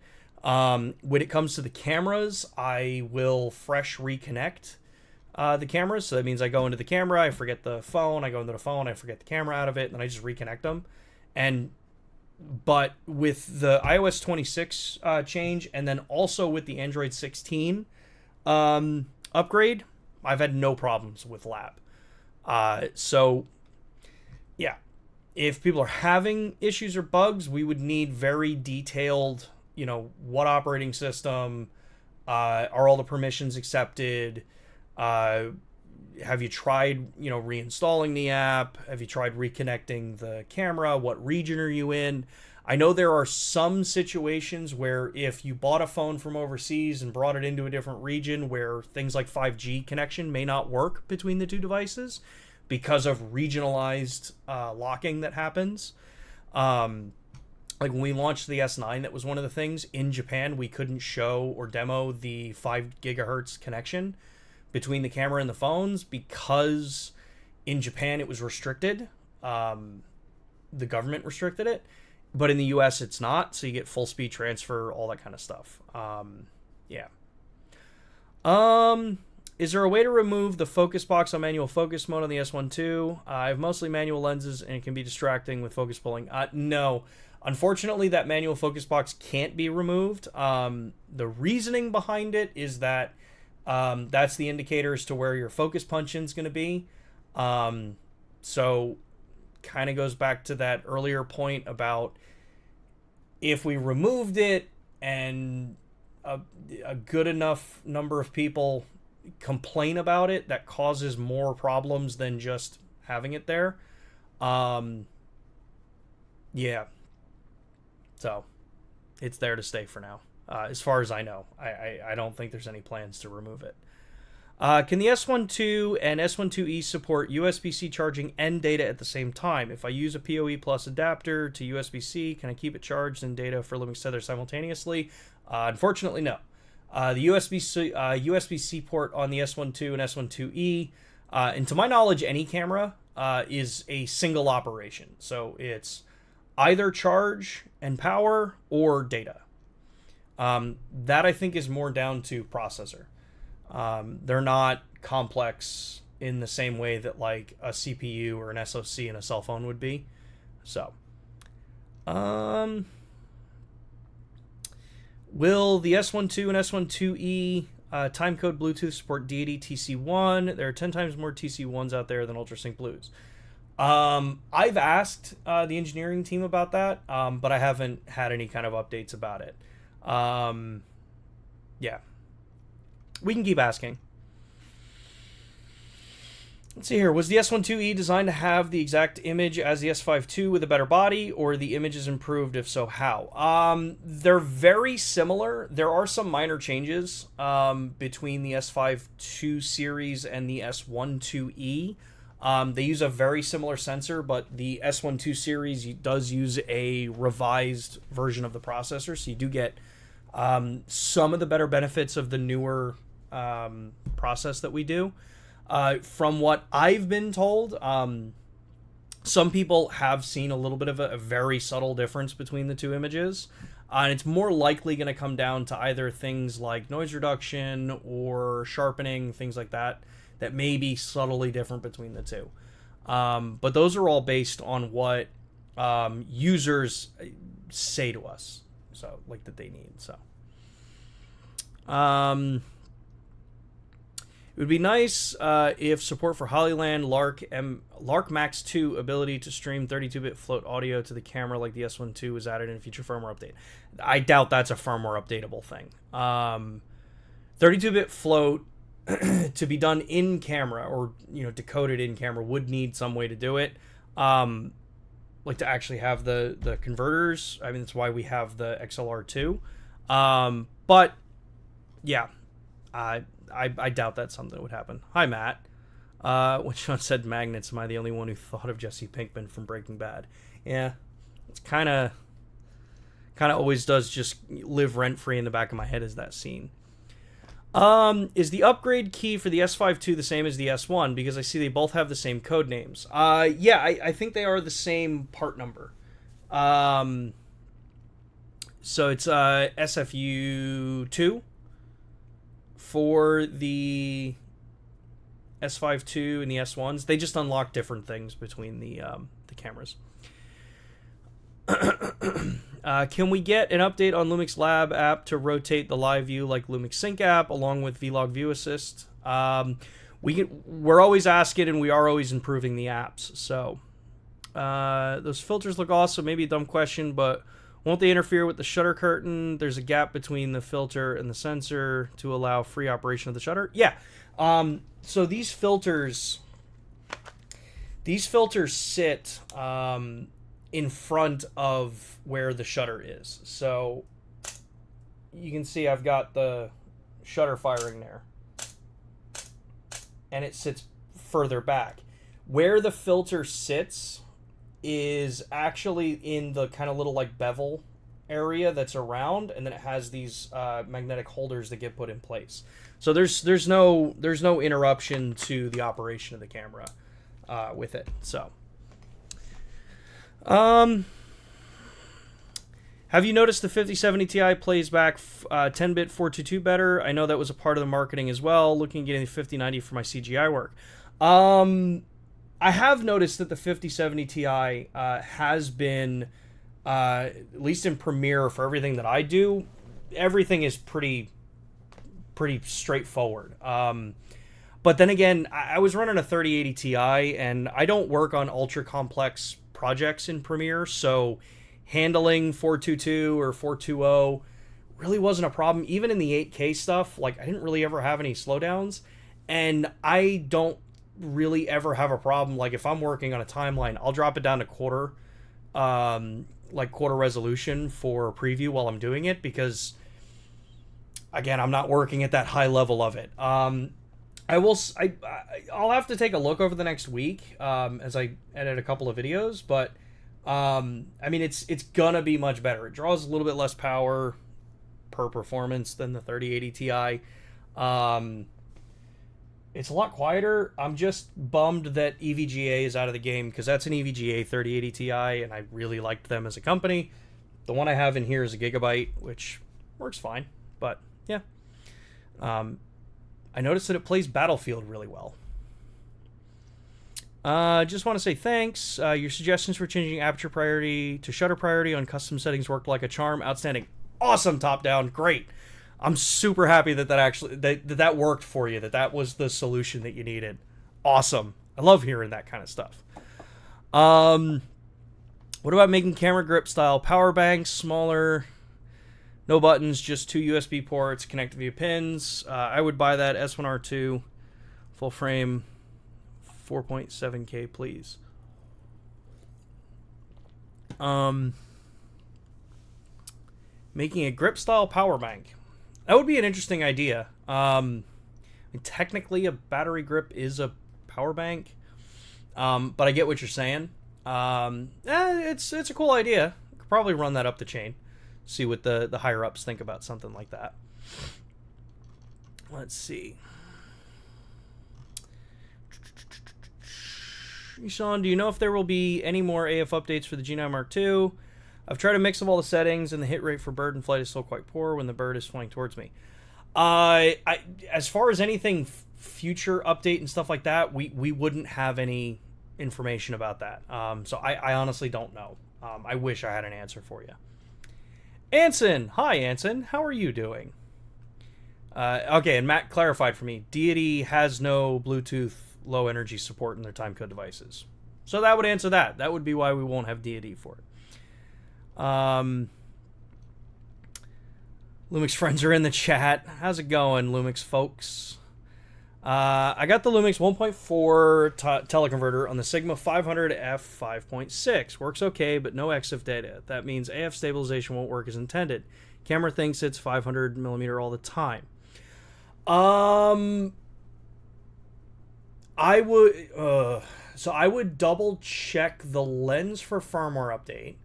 When it comes to the cameras, I will fresh reconnect the cameras. So that means I go into the camera, I forget the phone, I go into the phone, I forget the camera out of it, and then I just reconnect them. But with the iOS 26 change, and then also with the Android 16 upgrade, I've had no problems with lab. So yeah, if people are having issues or bugs, we would need very detailed, you know, what operating system, are all the permissions accepted, have you tried, you know, reinstalling the app, have you tried reconnecting the camera, what region are you in? I know there are some situations where if you bought a phone from overseas and brought it into a different region where things like 5G connection may not work between the two devices because of regionalized locking that happens. Like when we launched the S9, that was one of the things. In Japan, we couldn't show or demo the 5 gigahertz connection between the camera and the phones because in Japan it was restricted. The government restricted it. But in the US it's not, so you get full speed transfer, all that kind of stuff. Yeah. Is there a way to remove the focus box on manual focus mode on the S1II? I have mostly manual lenses and it can be distracting with focus pulling. No. Unfortunately, that manual focus box can't be removed. The reasoning behind it is that that's the indicator as to where your focus punch-in is going to be. So kind of goes back to that earlier point about if we removed it and a good enough number of people complain about it, that causes more problems than just having it there. Yeah. So it's there to stay for now. As far as I know, I don't think there's any plans to remove it. Can the S1II and S1II support USB-C charging and data at the same time? If I use a PoE Plus adapter to USB-C, can I keep it charged and data for LUMIX Tether simultaneously? Unfortunately, no. The USB-C port on the S1II and S1II, and to my knowledge, any camera is a single operation. So it's either charge and power or data. That I think is more down to processor. They're not complex in the same way that like a CPU or an SoC in a cell phone would be. So, will the S1II and S1II timecode Bluetooth support deity TC1? There are 10 times more TC1s out there than UltraSync Blues. I've asked the engineering team about that, but I haven't had any kind of updates about it. Yeah. We can keep asking. Let's see here. Was the S1II designed to have the exact image as the S5II with a better body, or the image is improved? If so, how? They're very similar. There are some minor changes between the S5II series and the S1II. They use a very similar sensor, but the S1II series does use a revised version of the processor, so you do get some of the better benefits of the newer process that we do. From what I've been told, some people have seen a little bit of a very subtle difference between the two images. And it's more likely going to come down to either things like noise reduction or sharpening, things like that, that may be subtly different between the two. But those are all based on what users say to us, so like that they need. So it would be nice if support for Hollyland Lark Max 2 ability to stream 32-bit float audio to the camera like the S1II was added in a future firmware update. I doubt that's a firmware updatable thing. 32-bit float to be done in camera, or decoded in camera, would need some way to do it. Like to actually have the converters. I mean, that's why we have the XLR2. But yeah, I doubt that's something that would happen. Hi, Matt. When Sean said magnets, am I the only one who thought of Jesse Pinkman from Breaking Bad? Yeah, it's kind of always does just live rent-free in the back of my head as that scene. Is the upgrade key for the S5II the same as the S1? Because I see they both have the same code names. Yeah, I think they are the same part number. So it's SFU2 for the S5II and the S1s. They just unlock different things between the cameras. Can we get an update on LUMIX Lab app to rotate the live view like LUMIX Sync app along with Vlog View Assist? We're always asking, and we are always improving the apps. So those filters look awesome. Maybe a dumb question, but won't they interfere with the shutter curtain? There's a gap between the filter and the sensor to allow free operation of the shutter. Yeah. So these filters sit in front of where the shutter is. So you can see I've got the shutter firing there, and it sits further back. Where the filter sits is actually in the kind of little like bevel area that's around, and then it has these magnetic holders that get put in place. So there's no interruption to the operation of the camera with it. So have you noticed the 5070 Ti plays back 10-bit 422 better? I know that was a part of the marketing as well. Looking at getting the 5090 for my CGI work. I have noticed that the 5070 Ti has been, at least in Premiere for everything that I do, everything is pretty straightforward. But then again, I was running a 3080 Ti, and I don't work on ultra complex projects in Premiere, so handling 422 or 420 really wasn't a problem. Even in the 8K stuff, like I didn't really ever have any slowdowns, and I don't really ever have a problem. Like if I'm working on a timeline, I'll drop it down to quarter resolution for preview while I'm doing it, because again, I'm not working at that high level of it. I'll have to take a look over the next week as I edit a couple of videos, but I mean, it's gonna be much better. It draws a little bit less power per performance than the 3080 Ti. It's a lot quieter. I'm just bummed that EVGA is out of the game, because that's an EVGA 3080 Ti, and I really liked them as a company. The one I have in here is a Gigabyte, which works fine, but yeah. I noticed that it plays Battlefield really well. Just want to say thanks. Your suggestions for changing aperture priority to shutter priority on custom settings worked like a charm. Outstanding. Awesome, top down. Great. I'm super happy that worked for you, that was the solution that you needed. Awesome. I love hearing that kind of stuff. What about making camera grip style power banks smaller? No buttons, just 2 USB ports connected via pins. I would buy that S1R2 full frame 4.7K, please. Making a grip style power bank. That would be an interesting idea. Technically, a battery grip is a power bank. But I get what you're saying. It's a cool idea. Could probably run that up the chain. See what the higher ups think about something like that. Let's see. Sean, do you know if there will be any more AF updates for the G9 Mark II? I've tried a mix of all the settings, and the hit rate for bird and flight is still quite poor when the bird is flying towards me. As far as anything future update and stuff like that, we wouldn't have any information about that. So I honestly don't know. I wish I had an answer for you. Anson! Hi, Anson. How are you doing? Okay, and Matt clarified for me. Deity has no Bluetooth low energy support in their timecode devices. So that would answer that. That would be why we won't have Deity for it. Lumix friends are in the chat. How's it going, Lumix folks? I got the Lumix 1.4 teleconverter on the Sigma 500 f5.6. Works okay, but no EXIF data. That means AF stabilization won't work as intended. Camera thinks it's 500 millimeter all the time. I would double check the lens for firmware update.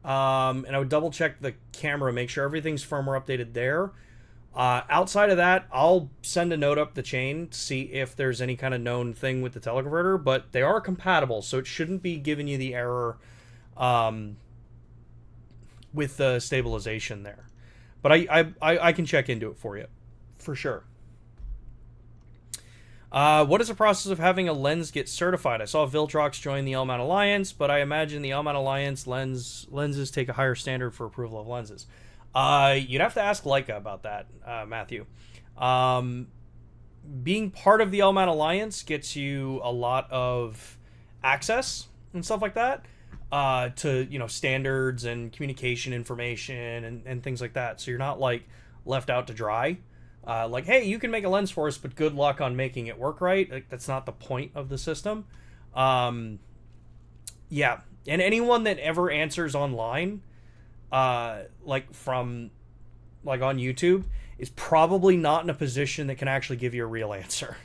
And I would double check the camera, make sure everything's firmware updated there. Outside of that, I'll send a note up the chain to see if there's any kind of known thing with the teleconverter, but they are compatible, so it shouldn't be giving you the error with the stabilization there. But I can check into it for you, for sure. What is the process of having a lens get certified? I saw Viltrox join the L-Mount Alliance, but I imagine the L-Mount Alliance lenses take a higher standard for approval of lenses. You'd have to ask Leica about that, Matthew. Being part of the L-Mount Alliance gets you a lot of access and stuff like that to standards and communication information and things like that. So you're not like left out to dry. Like, hey, you can make a lens for us, but good luck on making it work right. Like, that's not the point of the system. Yeah, and anyone that ever answers online, like on YouTube, is probably not in a position that can actually give you a real answer.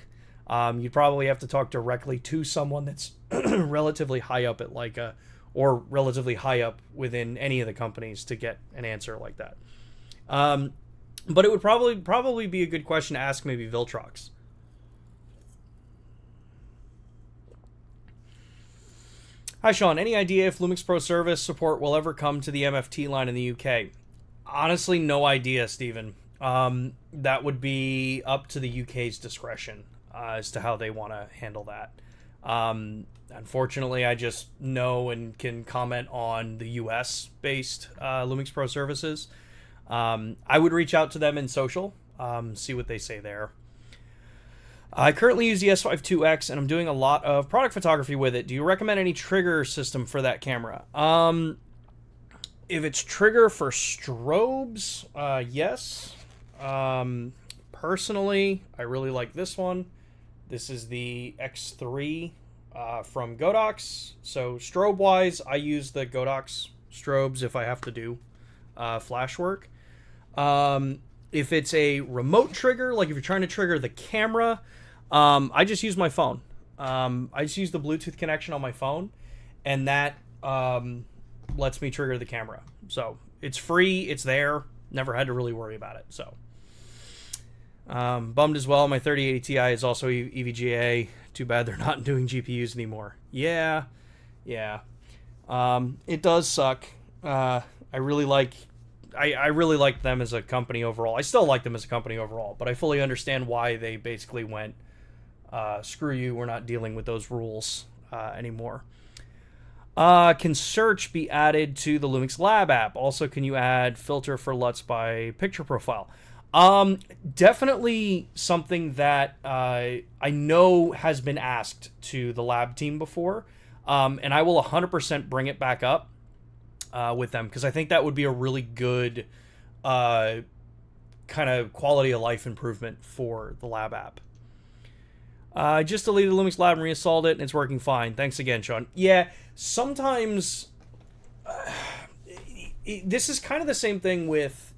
You'd probably have to talk directly to someone that's relatively high up at Leica, or relatively high up within any of the companies to get an answer like that. But it would probably be a good question to ask maybe Viltrox. Hi, Sean. Any idea if Lumix Pro Service support will ever come to the MFT line in the UK? Honestly, no idea, Stephen. That would be up to the UK's discretion as to how they want to handle that. Unfortunately, I just know and can comment on the US-based Lumix Pro services. I would reach out to them in social, see what they say there. I currently use the S1II and I'm doing a lot of product photography with it. Do you recommend any trigger system for that camera? If it's trigger for strobes, yes. Personally, I really like this one. This is the X3 from Godox. So strobe-wise, I use the Godox strobes if I have to do flash work. If it's a remote trigger, like if you're trying to trigger the camera, I just use my phone. I just use the Bluetooth connection on my phone, and that lets me trigger the camera. So it's free, it's there, never had to really worry about it. So bummed as well. My 3080 Ti is also EVGA. Too bad they're not doing GPUs anymore. Yeah. It does suck. I really like them as a company overall. I still like them as a company overall, but I fully understand why they basically went, screw you, we're not dealing with those rules anymore. Can search be added to the Lumix Lab app? Also, can you add filter for LUTs by picture profile? Definitely something that I know has been asked to the lab team before, and I will 100% bring it back up with them, because I think that would be a really good kind of quality of life improvement for the lab app. I just deleted Lumix Lab and reinstalled it, and it's working fine. Thanks again, Sean. Yeah, sometimes this is kind of the same thing with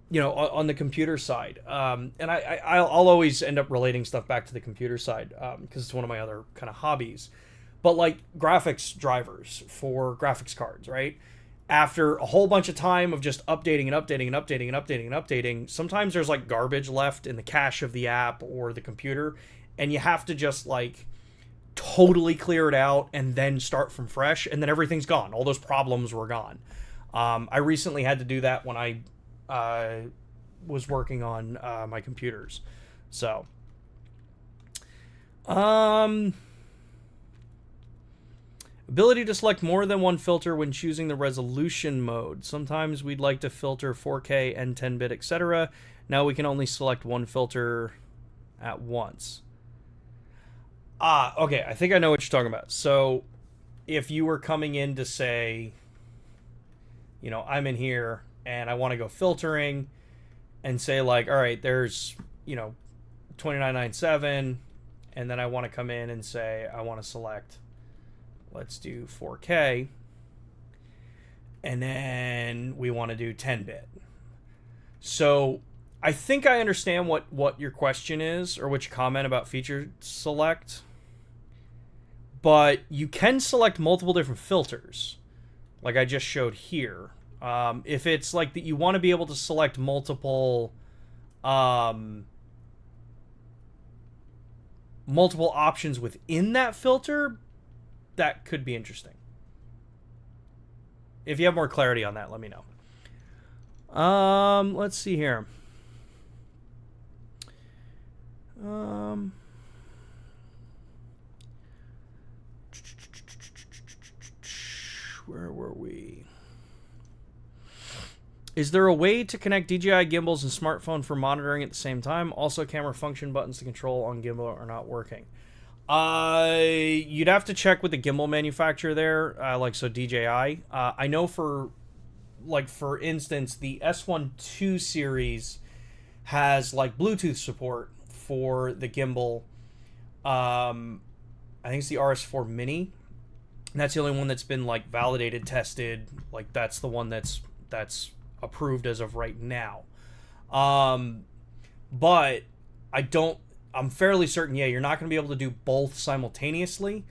you know, on the computer side. And I'll always end up relating stuff back to the computer side because it's one of my other kind of hobbies. But like graphics drivers for graphics cards, right? After a whole bunch of time of just updating and updating and updating and updating and updating, sometimes there's like garbage left in the cache of the app or the computer, and you have to just like totally clear it out and then start from fresh, and then everything's gone. All those problems were gone. I recently had to do that when I was working on my computers. So, ability to select more than one filter when choosing the resolution mode. Sometimes we'd like to filter 4K and 10-bit, etc. Now we can only select one filter at once. Okay, I think I know what you're talking about. So, if you were coming in to say, you know, I'm in here and I want to go filtering and say like, all right, there's, you know, 2997, and then I want to come in and say I want to select, let's do 4K, and then we want to do 10-bit. So I think I understand what your question is, or what your comment about feature select, but you can select multiple different filters like I just showed here. If it's like that you want to be able to select multiple options within that filter, that could be interesting. If you have more clarity on that, let me know. Let's see here. Where were we? Is there a way to connect DJI gimbals and smartphone for monitoring at the same time? Also, camera function buttons to control on gimbal are not working. You'd have to check with the gimbal manufacturer there, like so DJI. I know for instance, the S1II series has like Bluetooth support for the gimbal. I think it's the RS4 Mini. And that's the only one that's been like validated, tested. Like that's the one that's approved as of right now. But I'm fairly certain, you're not going to be able to do both simultaneously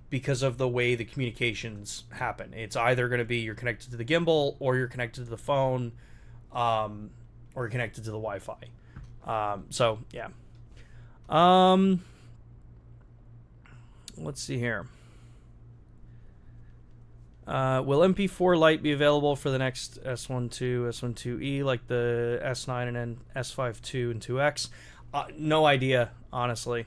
because of the way the communications happen. It's either going to be you're connected to the gimbal, or you're connected to the phone, or you're connected to the Wi-Fi. So, yeah. Let's see here. Will MP4 Lite be available for the next S1II, S1IIe, like the S9 and then S5II and 2X? No idea, honestly.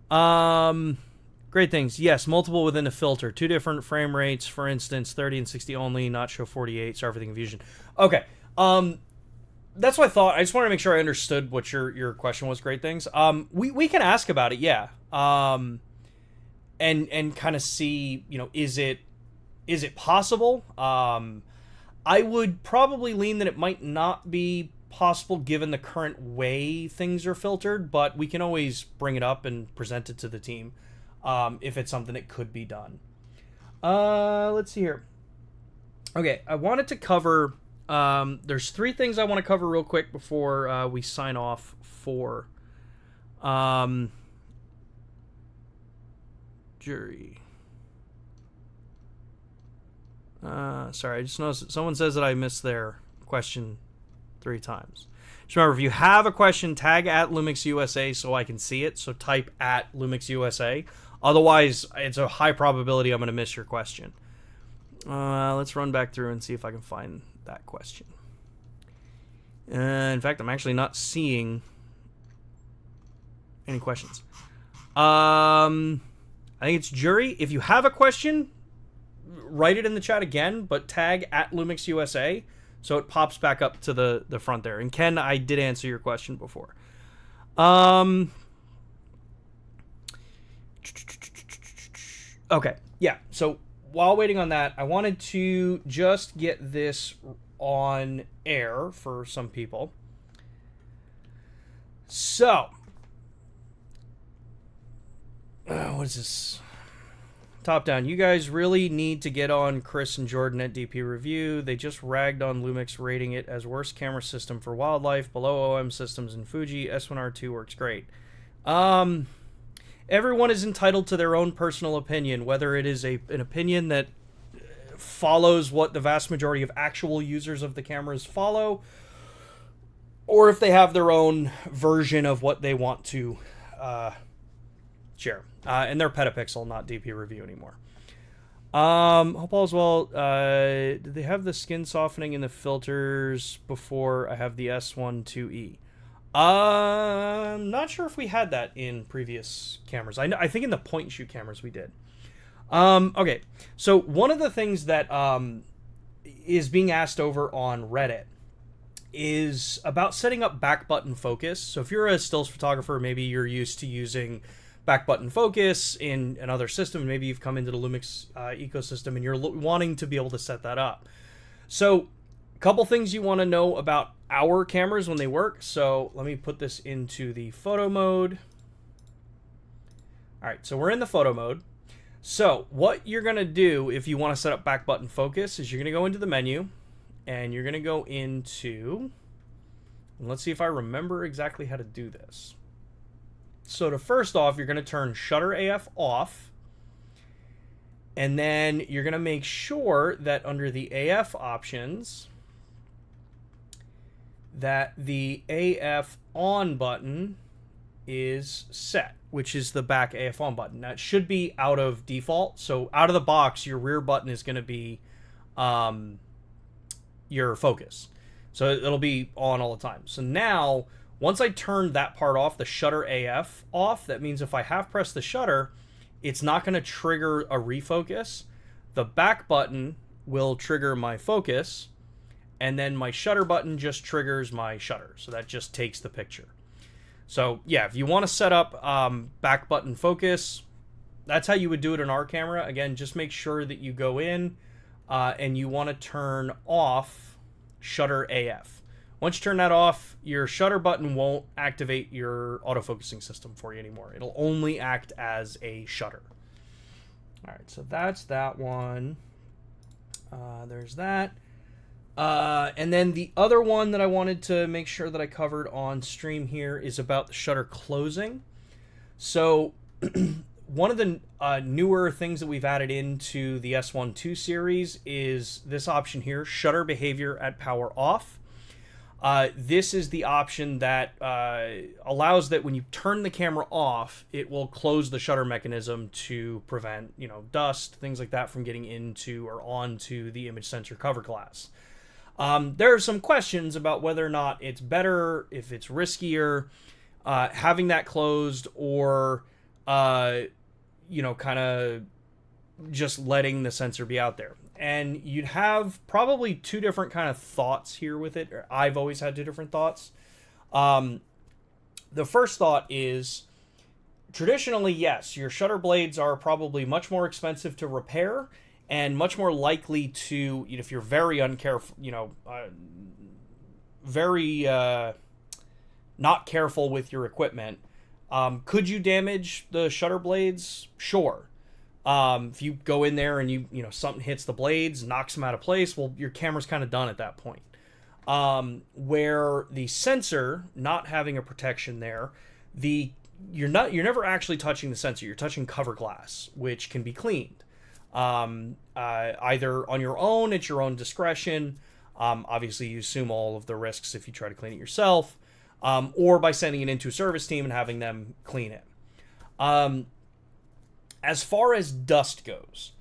Great things. Yes, multiple within the filter. 2 different frame rates, for instance, 30 and 60 only, not show 48, so everything confusion. Okay. That's what I thought. I just wanted to make sure I understood what your question was. Great things. We can ask about it, yeah. And kind of see, you know, is it possible? I would probably lean that it might not be possible given the current way things are filtered, but we can always bring it up and present it to the team if it's something that could be done. Let's see here. Okay, I wanted to cover... there's 3 things I want to cover real quick before we sign off for jury. Sorry, I just noticed someone says that I missed their question 3 times. Just remember, if you have a question, tag at LUMIX USA so I can see it. So type at LUMIX USA. Otherwise, it's a high probability I'm going to miss your question. Let's run back through and see if I can find that question. In fact, I'm actually not seeing any questions. I think it's jury. If you have a question, write it in the chat again, but tag at LUMIX USA so it pops back up to the front there. And Ken, I did answer your question before. Okay, yeah. So while waiting on that, I wanted to just get this on air for some people. So, what is this? Top down. You guys really need to get on Chris and Jordan at DP Review. They just ragged on LUMIX, rating it as worst camera system for wildlife, below OM systems and Fuji. S1R2 works great. Everyone is entitled to their own personal opinion, whether it is an opinion that follows what the vast majority of actual users of the cameras follow, or if they have their own version of what they want to share. And they're Petapixel, not DP Review anymore. Hope all is well. Did they have the skin softening in the filters before I have the S1II? I'm not sure if we had that in previous cameras. I think in the point and shoot cameras we did. Okay, so one of the things that is being asked over on Reddit is about setting up back button focus. So if you're a stills photographer, maybe you're used to using back button focus in another system. Maybe you've come into the LUMIX ecosystem and you're wanting to be able to set that up. So a couple things you want to know about our cameras when they work. So let me put this into the photo mode. All right, so we're in the photo mode. So what you're going to do if you want to set up back button focus is you're going to go into the menu and you're going to go into, and let's see if I remember exactly how to do this. So to first off, you're going to turn Shutter AF off, and then you're going to make sure that under the AF options that the AF on button is set, which is the back AF on button. That should be out of default. So out of the box, your rear button is going to be your focus. So it'll be on all the time. So now, once I turn that part off, the Shutter AF off, that means if I half press the shutter, it's not going to trigger a refocus. The back button will trigger my focus, and then my shutter button just triggers my shutter. So that just takes the picture. So yeah, if you want to set up back button focus, that's how you would do it in our camera. Again, just make sure that you go in and you want to turn off Shutter AF. Once you turn that off, your shutter button won't activate your autofocusing system for you anymore. It'll only act as a shutter. All right, so that's that one. There's that. And then the other one that I wanted to make sure that I covered on stream here is about the shutter closing. So one of the newer things that we've added into the S1II series is this option here, shutter behavior at power off. This is the option that allows that when you turn the camera off, it will close the shutter mechanism to prevent, dust, things like that from getting into or onto the image sensor cover glass. There are some questions about whether or not it's better, if it's riskier, having that closed or, kind of just letting the sensor be out there. And you'd have probably two different kind of thoughts here with it. Or I've always had two different thoughts. The first thought is, traditionally, yes, your shutter blades are probably much more expensive to repair and much more likely to, if you're very uncareful, very not careful with your equipment, could you damage the shutter blades? Sure. If you go in there and something hits the blades, knocks them out of place, well, your camera's kind of done at that point. Where the sensor, not having a protection there, you're never actually touching the sensor. You're touching cover glass, which can be cleaned. Either on your own, at your own discretion. Obviously, you assume all of the risks if you try to clean it yourself, or by sending it into a service team and having them clean it. As far as dust goes,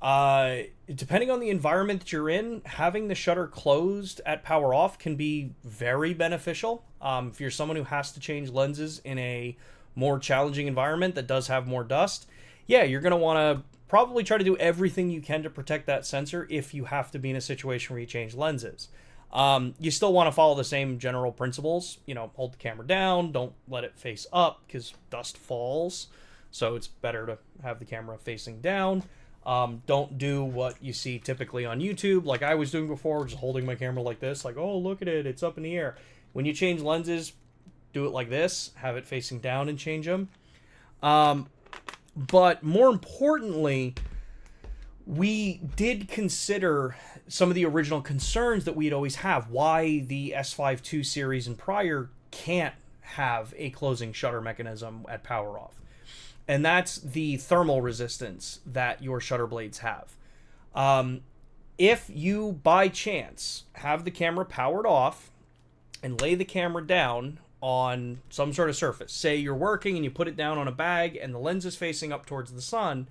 depending on the environment that you're in, having the shutter closed at power off can be very beneficial. If you're someone who has to change lenses in a more challenging environment that does have more dust, yeah, you're going to want to probably try to do everything you can to protect that sensor if you have to be in a situation where you change lenses. You still want to follow the same general principles. Hold the camera down, don't let it face up because dust falls. So it's better to have the camera facing down. Don't do what you see typically on YouTube, like I was doing before, just holding my camera like this, like, oh, look at it, it's up in the air. When you change lenses, do it like this, have it facing down and change them. But more importantly, we did consider some of the original concerns that we'd always have, why the S1II series and prior can't have a closing shutter mechanism at power off. And that's the thermal resistance that your shutter blades have. If you, by chance, have the camera powered off and lay the camera down on some sort of surface, say you're working and you put it down on a bag and the lens is facing up towards the sun,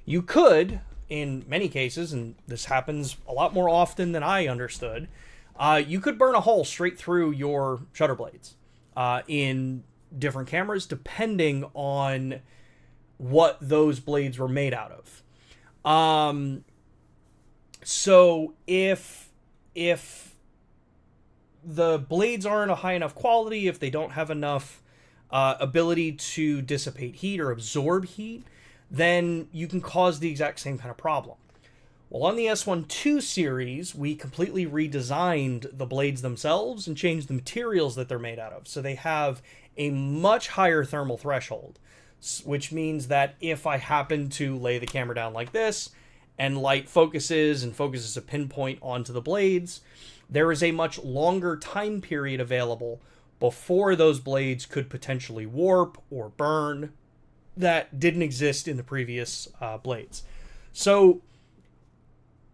you could, in many cases, and this happens a lot more often than I understood, you could burn a hole straight through your shutter blades in different cameras, depending on what those blades were made out of. So if the blades aren't a high enough quality, if they don't have enough ability to dissipate heat or absorb heat, then you can cause the exact same kind of problem. Well, on the S1II series, we completely redesigned the blades themselves and changed the materials that they're made out of. So they have a much higher thermal threshold, which means that if I happen to lay the camera down like this and light focuses and focuses a pinpoint onto the blades, there is a much longer time period available before those blades could potentially warp or burn that didn't exist in the previous blades. So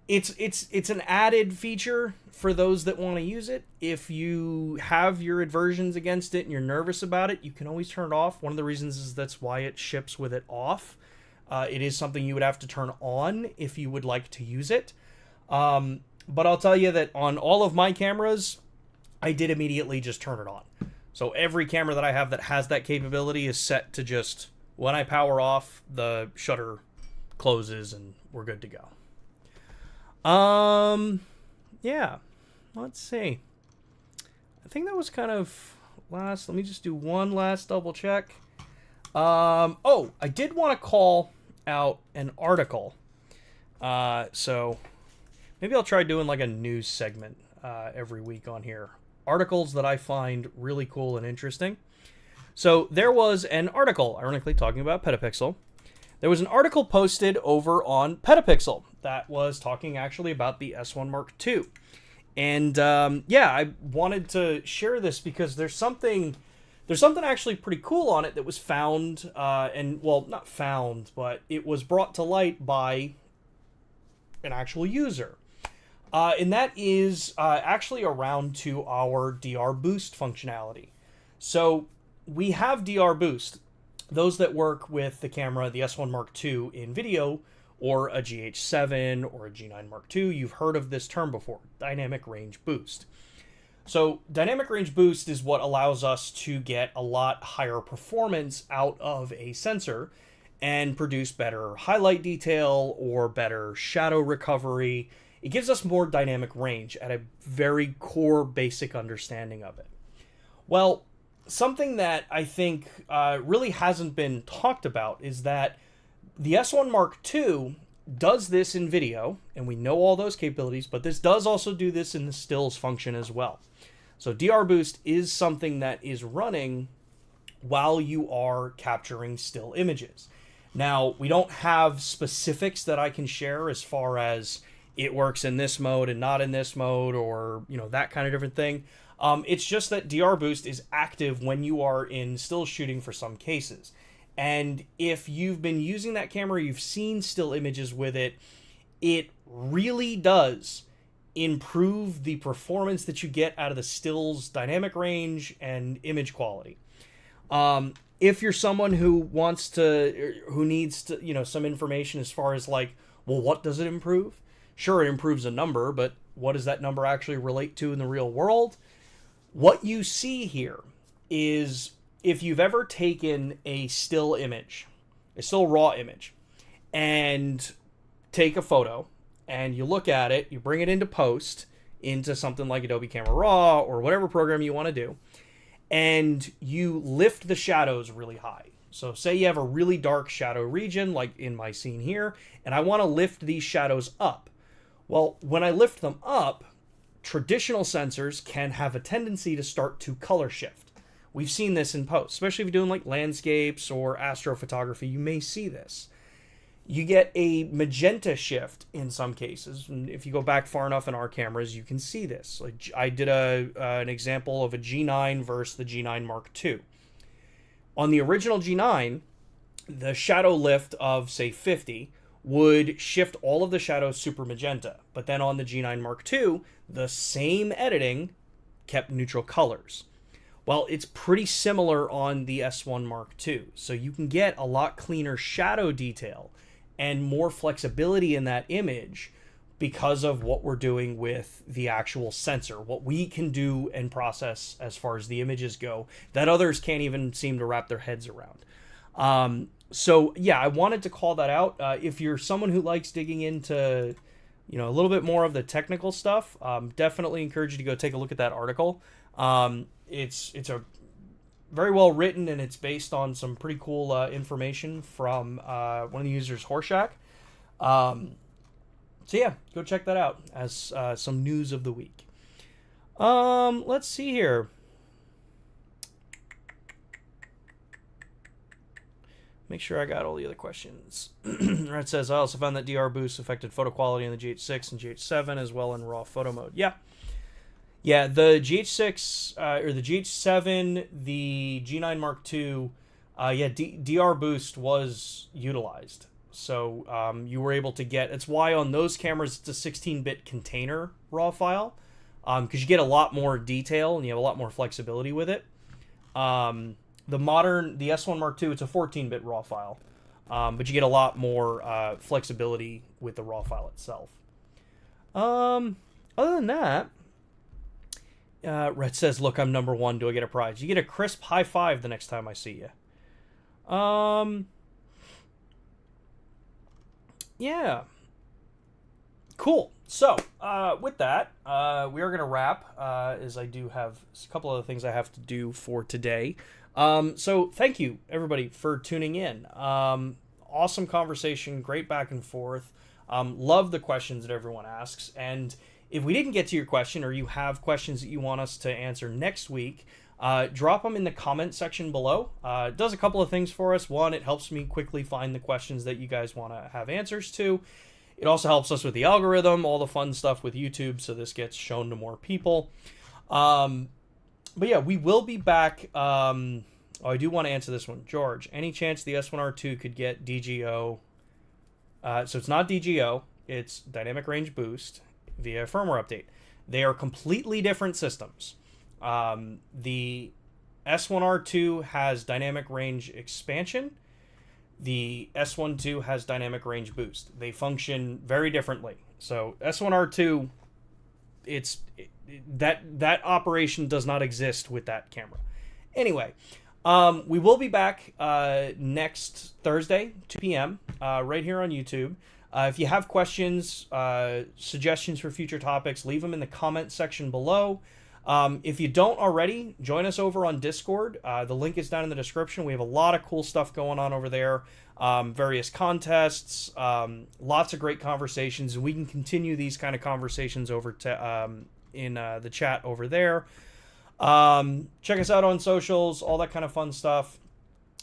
it's an added feature for those that want to use it. If you have your aversions against it and you're nervous about it, you can always turn it off. One of the reasons is that's why it ships with it off. It is something you would have to turn on if you would like to use it. But I'll tell you that on all of my cameras, I did immediately just turn it on. So every camera that I have that has that capability is set to just, when I power off, the shutter closes and we're good to go. Yeah, let's see. I think that was kind of last. Let me just do one last double check. Oh, I did want to call out an article. So maybe I'll try doing like a news segment every week on here. Articles that I find really cool and interesting. So there was an article, ironically talking about Petapixel. There was an article posted over on Petapixel that was talking actually about the S1 Mark II. And yeah, I wanted to share this because there's something actually pretty cool on it that was found, and well, not found, but it was brought to light by an actual user. And that is actually around to our DR boost functionality. So we have DR boost. Those that work with the camera, the S1 Mark II in video, or a GH7 or a G9 Mark II, you've heard of this term before, dynamic range boost. So dynamic range boost is what allows us to get a lot higher performance out of a sensor and produce better highlight detail or better shadow recovery. It gives us more dynamic range at a very core basic understanding of it. Well, something that I think really hasn't been talked about is that the S1 Mark II does this in video, and we know all those capabilities, but this does also do this in the stills function as well. So DR Boost is something that is running while you are capturing still images. Now, we don't have specifics that I can share as far as it works in this mode and not in this mode, or, you know, that kind of different thing. It's just that DR Boost is active when you are in still shooting for some cases. And if you've been using that camera, you've seen still images with it, it really does improve the performance that you get out of the stills dynamic range and image quality. If you're someone who needs to, you know, some information as far as like, well, what does it improve? Sure, it improves a number, but what does that number actually relate to in the real world? What you see here is, if you've ever taken a still image, a still raw image, and take a photo, and you look at it, you bring it into post, into something like Adobe Camera Raw, or whatever program you want to do, and you lift the shadows really high. So say you have a really dark shadow region, like in my scene here, and I want to lift these shadows up. Well, when I lift them up, traditional sensors can have a tendency to start to color shift. We've seen this in post, especially if you're doing like landscapes or astrophotography, you may see this. You get a magenta shift in some cases. And if you go back far enough in our cameras, you can see this. Like I did an example of a G9 versus the G9 Mark II. On the original G9, the shadow lift of, say, 50 would shift all of the shadows super magenta. But then on the G9 Mark II, the same editing kept neutral colors. Well, it's pretty similar on the S1 Mark II. So you can get a lot cleaner shadow detail and more flexibility in that image because of what we're doing with the actual sensor, what we can do and process as far as the images go that others can't even seem to wrap their heads around. So yeah, I wanted to call that out. If you're someone who likes digging into, a little bit more of the technical stuff, definitely encourage you to go take a look at that article. It's a very well written, and it's based on some pretty cool information from one of the users, Horshack. So yeah, go check that out as some news of the week. Let's see here. Make sure I got all the other questions. Red says, I also found that DR boost affected photo quality in the GH6 and GH7 as well in raw photo mode. Yeah. Yeah, the GH6, or the GH7, the G9 Mark II, DR boost was utilized. So you were able to get, it's why on those cameras it's a 16-bit container raw file, because you get a lot more detail and you have a lot more flexibility with it. The S1 Mark II, it's a 14-bit raw file, but you get a lot more flexibility with the raw file itself. Other than that, Red says, look, I'm number one. Do I get a prize? You get a crisp high five the next time I see you. Yeah. Cool. So, with that, we are going to wrap, as I do have a couple other things I have to do for today. So thank you, everybody, for tuning in. Awesome conversation, great back and forth. Love the questions that everyone asks. And if we didn't get to your question, or you have questions that you want us to answer next week, drop them in the comment section below. It does a couple of things for us. One, it helps me quickly find the questions that you guys want to have answers to. It also helps us with the algorithm, all the fun stuff with YouTube, so this gets shown to more people. But yeah, we will be back. I do want to answer this one. George, any chance the S1R2 could get DGO? So it's not DGO, it's Dynamic Range Boost via firmware update. They are completely different systems. The S1R2 has Dynamic Range Expansion. The S1II has Dynamic Range Boost. They function very differently. So S1R2, that operation does not exist with that camera. Anyway, we will be back next Thursday, 2 p.m., right here on YouTube. If you have questions, suggestions for future topics, leave them in the comment section below. If you don't already, join us over on Discord. The link is down in the description. We have a lot of cool stuff going on over there. Various contests, lots of great conversations. We can continue these kind of conversations over to in the chat over there. Check us out on socials, all that kind of fun stuff.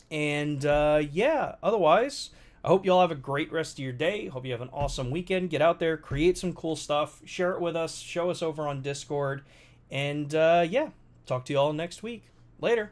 And yeah, otherwise, I hope you all have a great rest of your day. Hope you have an awesome weekend. Get out there, create some cool stuff, share it with us, show us over on Discord. And yeah, talk to you all next week. Later.